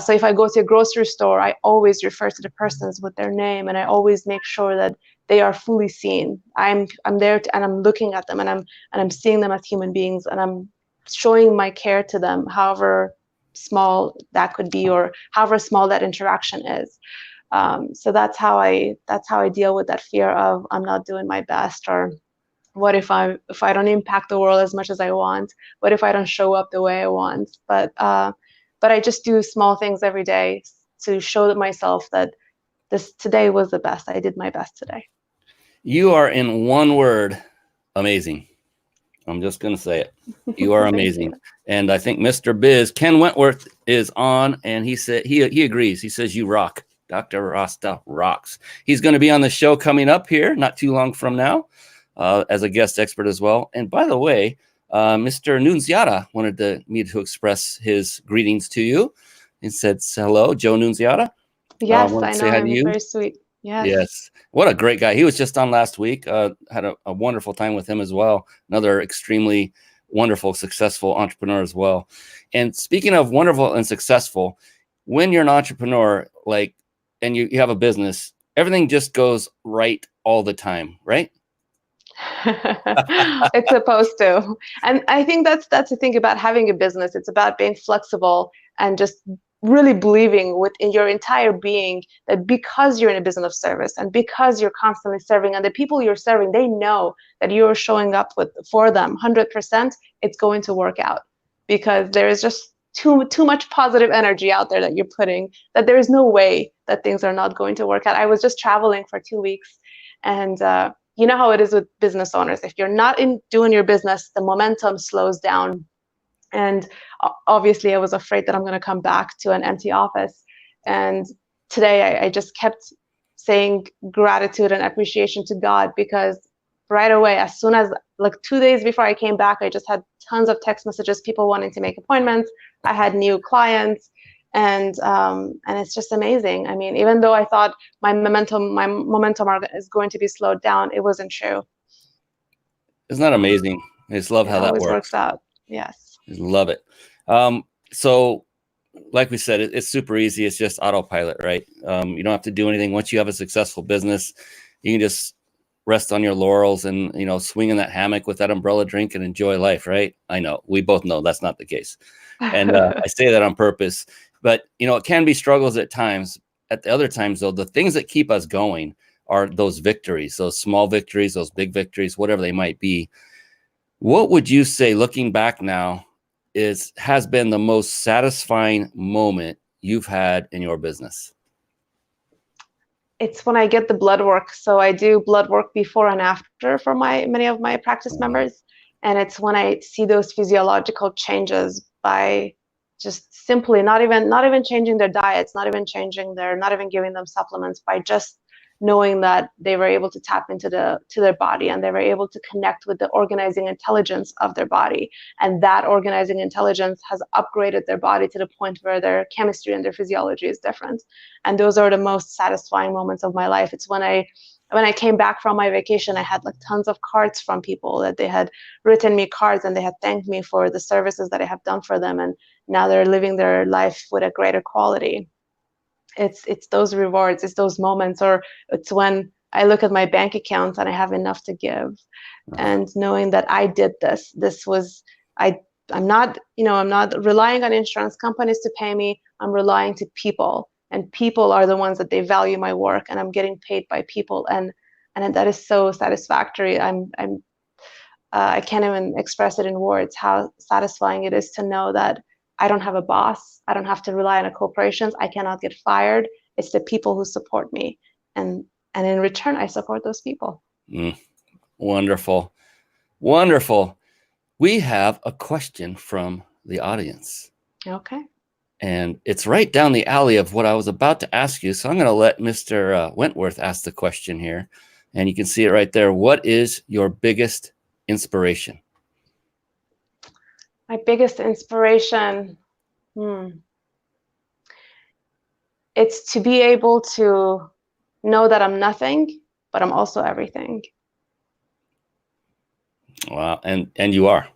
So if I go to a grocery store, I always refer to the persons with their name, and I always make sure that they are fully seen. I'm there and I'm looking at them, and I'm seeing them as human beings, and I'm showing my care to them, however small that could be, or however small that interaction is. So that's how I deal with that fear of I'm not doing my best, or what if I don't impact the world as much as I want? What if I don't show up the way I want? But I just do small things every day to show myself that today was the best. I did my best today. You are, in one word, amazing. I'm just going to say it. You are amazing. You. And I think Mr. Biz, Ken Wentworth, is on, and he said he agrees. He says you rock. Dr. Rasta rocks. He's going to be on the show coming up here not too long from now as a guest expert as well. And by the way, Mr. Nunziata wanted me to express his greetings to you. He said, hello, Joe Nunziata. Yes, I know him. He's very sweet. Yes. Yes. What a great guy. He was just on last week. Had a wonderful time with him as well. Another extremely wonderful, successful entrepreneur as well. And speaking of wonderful and successful, when you're an entrepreneur, and you have a business, everything just goes right all the time, right? It's supposed to. And I think that's the thing about having a business. It's about being flexible and just really believing within your entire being that because you're in a business of service and because you're constantly serving, and the people you're serving, they know that you're showing up for them 100%, it's going to work out, because there is just too much positive energy out there that you're putting, that there is no way that things are not going to work out. I was just traveling for 2 weeks, and you know how it is with business owners. If you're not doing your business, the momentum slows down. And obviously I was afraid that I'm going to come back to an empty office. And today I just kept saying gratitude and appreciation to God, because right away, as soon as 2 days before I came back, I just had tons of text messages, people wanting to make appointments. I had new clients, and it's just amazing. I mean, even though I thought my momentum is going to be slowed down, it wasn't true. Isn't that amazing? I just love how that works out. Yes. I love it. So like we said, it's super easy. It's just autopilot, right? You don't have to do anything. Once you have a successful business, you can just rest on your laurels and, swing in that hammock with that umbrella drink and enjoy life, right? I know. We both know that's not the case. And I say that on purpose. But, it can be struggles at times. At the other times, though, the things that keep us going are those victories, those small victories, those big victories, whatever they might be. What would you say, looking back now, has been the most satisfying moment you've had in your business? It's when I get the blood work. So I do blood work before and after for many of my practice members. And it's when I see those physiological changes by just simply not even changing their diets, not even giving them supplements, by just knowing that they were able to tap into their body, and they were able to connect with the organizing intelligence of their body. And that organizing intelligence has upgraded their body to the point where their chemistry and their physiology is different. And those are the most satisfying moments of my life. It's when I came back from my vacation, I had like tons of cards from people that they had written me cards, and they had thanked me for the services that I have done for them. And now they're living their life with a greater quality. It's those rewards, it's those moments, or it's when I look at my bank account and I have enough to give, and knowing that I did this. I'm not relying on insurance companies to pay me. I'm relying to people, and people are the ones that they value my work, and I'm getting paid by people, and that is so satisfactory. I can't even express it in words how satisfying it is to know that I don't have a boss. I don't have to rely on corporations. I cannot get fired. It's the people who support me. And in return, I support those people. Wonderful. Wonderful. We have a question from the audience. Okay. And it's right down the alley of what I was about to ask you. So I'm going to let Mr. Wentworth ask the question here. And you can see it right there. What is your biggest inspiration? My biggest inspiration, it's to be able to know that I'm nothing, but I'm also everything. Wow, and you are.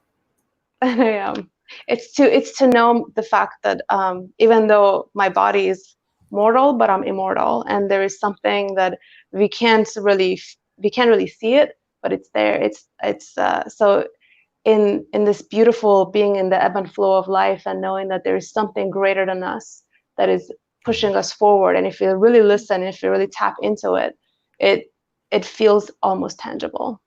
I am. It's to know the fact that even though my body is mortal, but I'm immortal, and there is something that we can't really see it, but it's there. So. In this beautiful being in the ebb and flow of life, and knowing that there is something greater than us that is pushing us forward. And if you really listen, if you really tap into it, it feels almost tangible.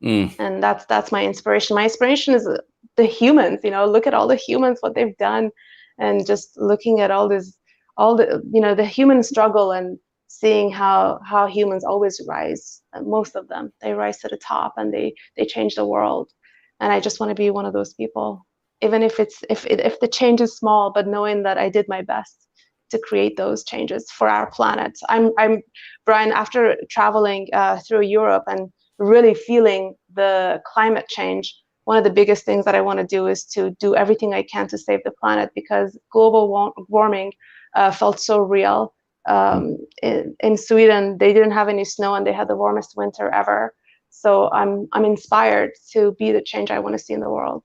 And that's my inspiration. My inspiration is the humans. Look at all the humans, what they've done, and just looking at all the human struggle, and seeing how humans always rise. Most of them, they rise to the top, and they change the world. And I just want to be one of those people, even if the change is small, but knowing that I did my best to create those changes for our planet. I'm Brian, after traveling through Europe and really feeling the climate change, one of the biggest things that I want to do is to do everything I can to save the planet, because global warming felt so real. In Sweden, they didn't have any snow, and they had the warmest winter ever. So I'm inspired to be the change I want to see in the world.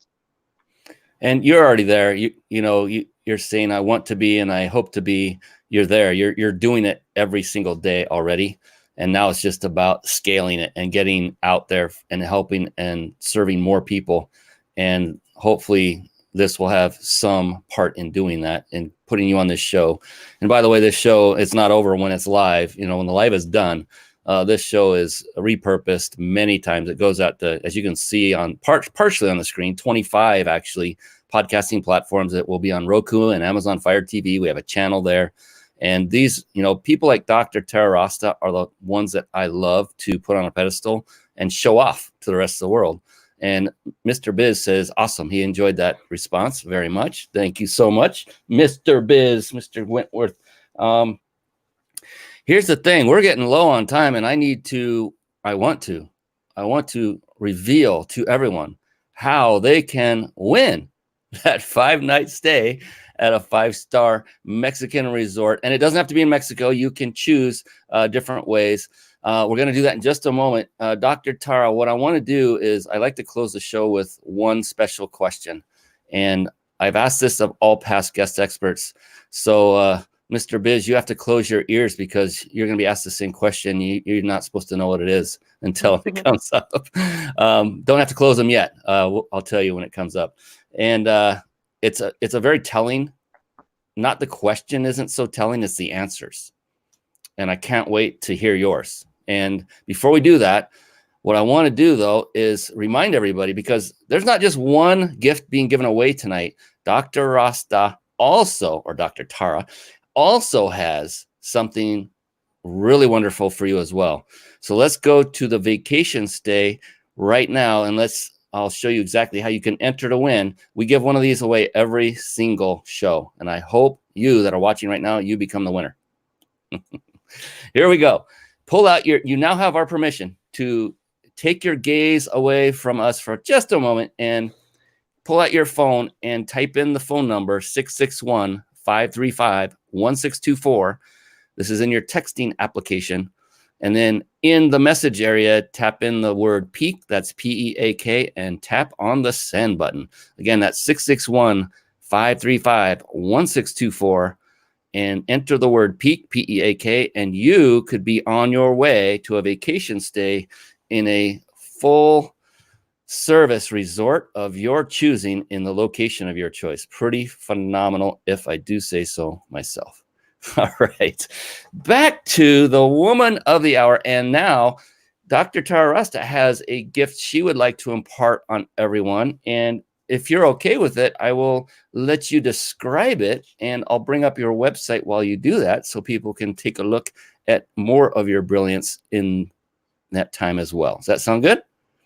And you're already there. You're saying I want to be, and I hope to be. You're there. You're doing it every single day already. And now it's just about scaling it and getting out there and helping and serving more people. And hopefully this will have some part in doing that and putting you on this show. And by the way, this show, it's not over when it's live. When the live is done, this show is repurposed many times. It goes out to, as you can see on partially on the screen, 25 actually podcasting platforms that will be on Roku and Amazon Fire TV. We have a channel there. And these, people like Dr. Tara Rasta are the ones that I love to put on a pedestal and show off to the rest of the world. And Mr. Biz says, awesome. He enjoyed that response very much. Thank you so much, Mr. Biz, Mr. Wentworth. Here's the thing. We're getting low on time, and I want to reveal to everyone how they can win that 5-night stay at a 5-star Mexican resort. And it doesn't have to be in Mexico. You can choose different ways. We're going to do that in just a moment. Dr. Tara, what I want to do is I like to close the show with one special question. And I've asked this of all past guest experts. So Mr. Biz, you have to close your ears because you're going to be asked the same question. You're not supposed to know what it is until it comes up. Don't have to close them yet. I'll tell you when it comes up. And it's a very telling, not the question isn't so telling, it's the answers. And I can't wait to hear yours. And before we do that, what I want to do, though, is remind everybody, because there's not just one gift being given away tonight. Dr. Rasta also, or Dr. Tara, also has something really wonderful for you as well. So let's go to the vacation stay right now, and I'll show you exactly how you can enter to win. We give one of these away every single show, and I hope you that are watching right now, you become the winner. Here we go. Pull out you now have our permission to take your gaze away from us for just a moment and pull out your phone and type in the phone number 661-535-1624. This is in your texting application. And then in the message area, tap in the word peak, that's P-E-A-K, and tap on the send button. Again, that's 661-535-1624. And enter the word peak, P-E-A-K, and you could be on your way to a vacation stay in a full service resort of your choosing in the location of your choice. Pretty phenomenal, if I do say so myself. All right, back to the woman of the hour. And now Dr. Tara Rasta has a gift she would like to impart on everyone. And if you're okay with it, I will let you describe it, and I'll bring up your website while you do that so people can take a look at more of your brilliance in that time as well. Does that sound good?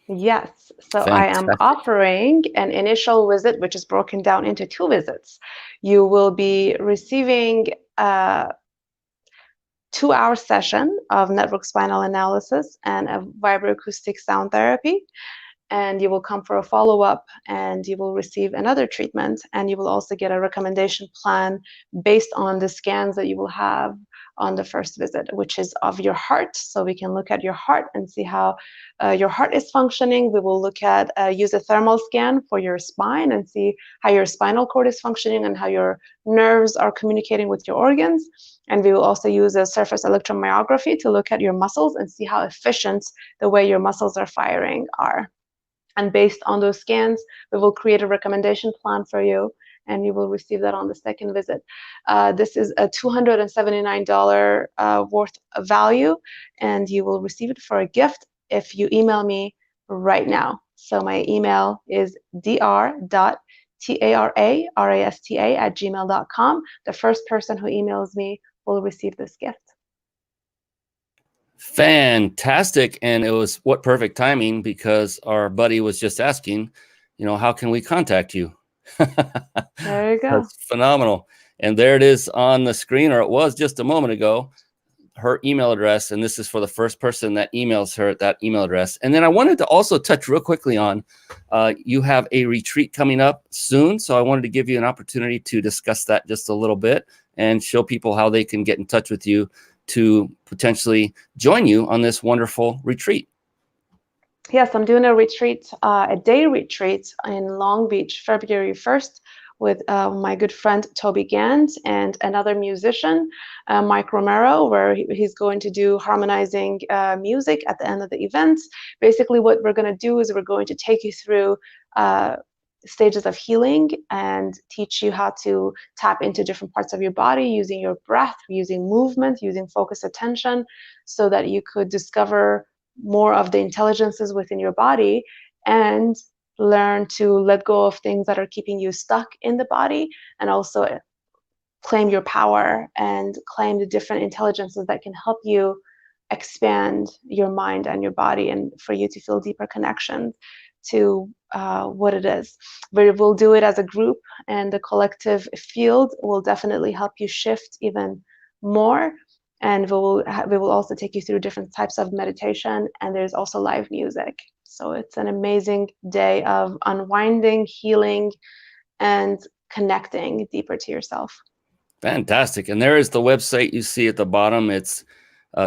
Yes. So Fantastic. I am offering an initial visit, which is broken down into 2 visits. You will be receiving a 2-hour session of network spinal analysis and a vibroacoustic sound therapy. And you will come for a follow-up, and you will receive another treatment, and you will also get a recommendation plan based on the scans that you will have on the first visit, which is of your heart. So we can look at your heart and see how your heart is functioning. We will look at use a thermal scan for your spine and see how your spinal cord is functioning and how your nerves are communicating with your organs. And we will also use a surface electromyography to look at your muscles and see how efficient the way your muscles are firing are. And based on those scans, we will create a recommendation plan for you, and you will receive that on the second visit. This is a $279 worth of value, and you will receive it for a gift if you email me right now. So my email is dr.tararasta@gmail.com. The first person who emails me will receive this gift. Fantastic. And it was what perfect timing, because our buddy was just asking, how can we contact you? There you go. That's phenomenal. And there it is on the screen, or it was just a moment ago, her email address. And this is for the first person that emails her at that email address. And then I wanted to also touch real quickly on, you have a retreat coming up soon. So I wanted to give you an opportunity to discuss that just a little bit and show people how they can get in touch with you to potentially join you on this wonderful retreat. Yes, I'm doing a retreat, a day retreat in Long Beach, February 1st, with my good friend Toby Gans and another musician, Mike Romero, where he's going to do harmonizing music at the end of the event. Basically, what we're going to do is we're going to take you through stages of healing and teach you how to tap into different parts of your body using your breath, using movement, using focused attention, so that you could discover more of the intelligences within your body and learn to let go of things that are keeping you stuck in the body, and also claim your power and claim the different intelligences that can help you expand your mind and your body, and for you to feel deeper connection to what it is. We will do it as a group, and the collective field will definitely help you shift even more. And we will also take you through different types of meditation, and there's also live music. So it's an amazing day of unwinding, healing, and connecting deeper to yourself. Fantastic. And there is the website you see at the bottom. It's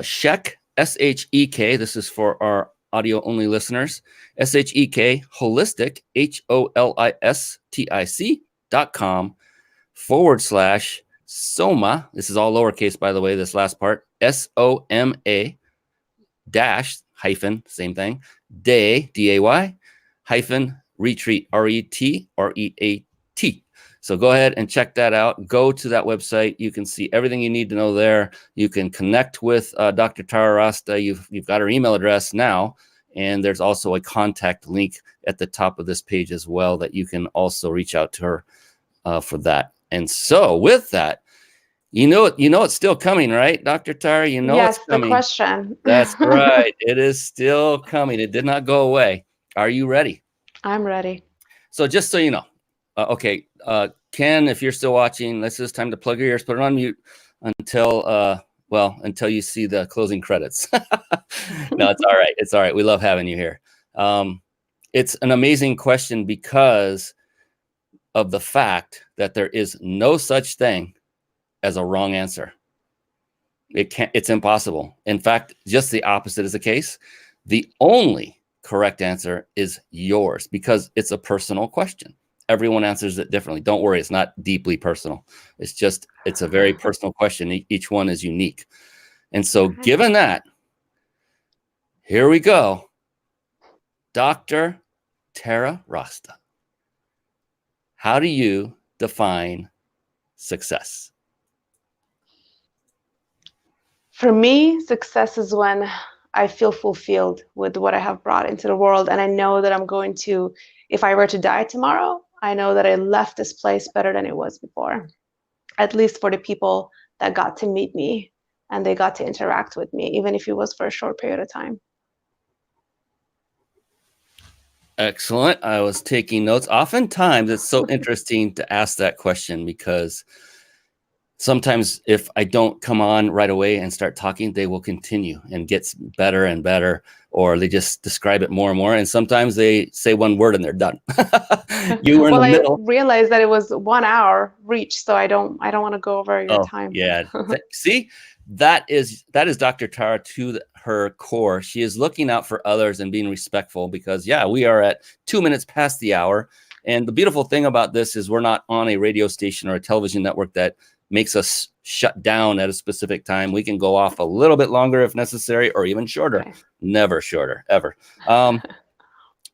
SHEK, S-H-E-K. This is for our audio only listeners. SHEK holistic, HOLISTIC.com / Soma, this is all lowercase, by the way, this last part, SOMA dash hyphen, same thing, day, DAY, hyphen retreat, RETREAT. So go ahead and check that out. Go to that website. You can see everything you need to know there. You can connect with Dr. Tara Rasta. You've got her email address now. And there's also a contact link at the top of this page as well that you can also reach out to her for that. And so with that, you know it's still coming, right, Dr. Tara? You know yes, it's coming. The question. That's right. It is still coming. It did not go away. Are you ready? I'm ready. So just so you know, okay, Ken, if you're still watching, this is time to plug your ears, put it on mute until you see the closing credits. No, it's all right. It's all right. We love having you here. It's an amazing question because of the fact that there is no such thing as a wrong answer. It's impossible. In fact, just the opposite is the case. The only correct answer is yours because it's a personal question. Everyone answers it differently. Don't worry, it's not deeply personal. It's a very personal question. Each one is unique. And so given that, here we go. Dr. Tara Rasta, how do you define success? For me, success is when I feel fulfilled with what I have brought into the world. And I know that I'm going to, if I were to die tomorrow, I know that I left this place better than it was before, at least for the people that got to meet me and they got to interact with me, even if it was for a short period of time. Excellent. I was taking notes. Oftentimes, it's so interesting to ask that question because sometimes if I don't come on right away and start talking, they will continue and gets better and better, or they just describe it more and more. And sometimes they say one word and they're done. You were in the middle. I realized that it was 1 hour reach, so I don't want to go over your time. Yeah. See, that is Dr. Tara to her core. She is looking out for others and being respectful because, we are at 2 minutes past the hour. And the beautiful thing about this is we're not on a radio station or a television network that makes us shut down at a specific time. We can go off a little bit longer if necessary, or even shorter. Okay. Never shorter, ever.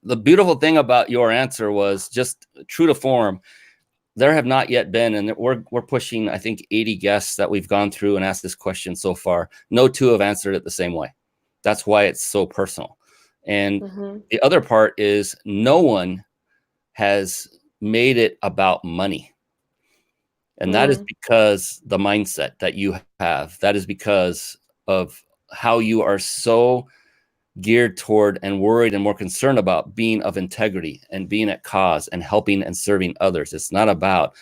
The beautiful thing about your answer was just true to form. There have not yet been, and we're pushing, I think, 80 guests that we've gone through and asked this question so far. No two have answered it the same way. That's why it's so personal. And the other part is no one has made it about money. And that is because the mindset that you have, that is because of how you are so geared toward and worried and more concerned about being of integrity and being at cause and helping and serving others. It's not about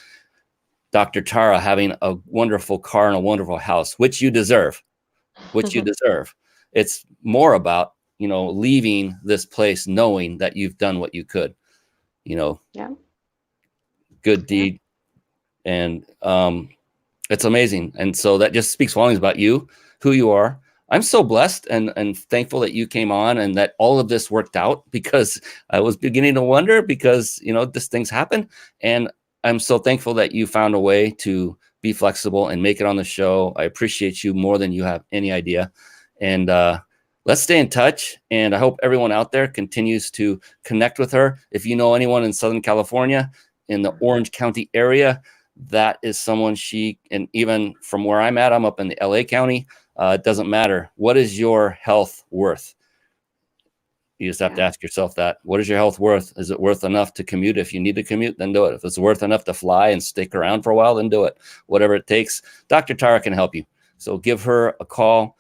Dr. Tara having a wonderful car and a wonderful house, which you deserve, It's more about, leaving this place knowing that you've done what you could, good deed. And it's amazing. And so that just speaks volumes about you, who you are. I'm so blessed and thankful that you came on and that all of this worked out, because I was beginning to wonder because, these things happen. And I'm so thankful that you found a way to be flexible and make it on the show. I appreciate you more than you have any idea. And let's stay in touch. And I hope everyone out there continues to connect with her. If you know anyone in Southern California, in the Orange County area, that is someone and even from where I'm at, I'm up in the LA County. It doesn't matter. What is your health worth? You just have to ask yourself that. What is your health worth? Is it worth enough to commute? If you need to commute, then do it. If it's worth enough to fly and stick around for a while, then do it. Whatever it takes. Dr. Tara can help you. So give her a call,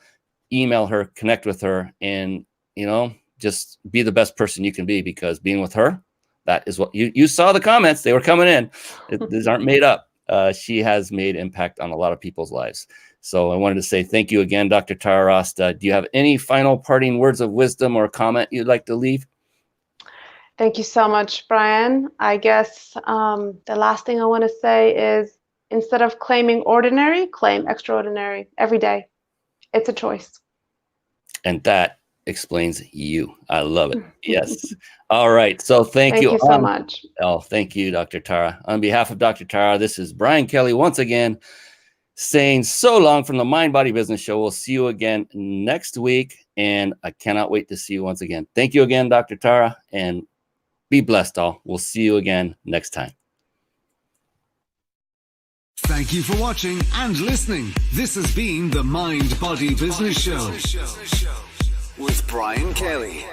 email her, connect with her, and, just be the best person you can be, because being with her, that is what you saw the comments. They were coming in. These aren't made up. She has made impact on a lot of people's lives. So I wanted to say thank you again, Dr. Tara Rasta. Do you have any final parting words of wisdom or comment you'd like to leave? Thank you so much, Brian. I guess the last thing I want to say is, instead of claiming ordinary, claim extraordinary every day. It's a choice. And that explains you. I love it. Yes. All right. So thank you so much. Oh, thank you, Dr. Tara. On behalf of Dr. Tara, this is Brian Kelly once again saying so long from the Mind Body Business Show. We'll see you again next week, and I cannot wait to see you once again. Thank you again, Dr. Tara, and be blessed all. We'll see you again next time. Thank you for watching and listening. This has been the Mind Body Business Show with Brian Kelly.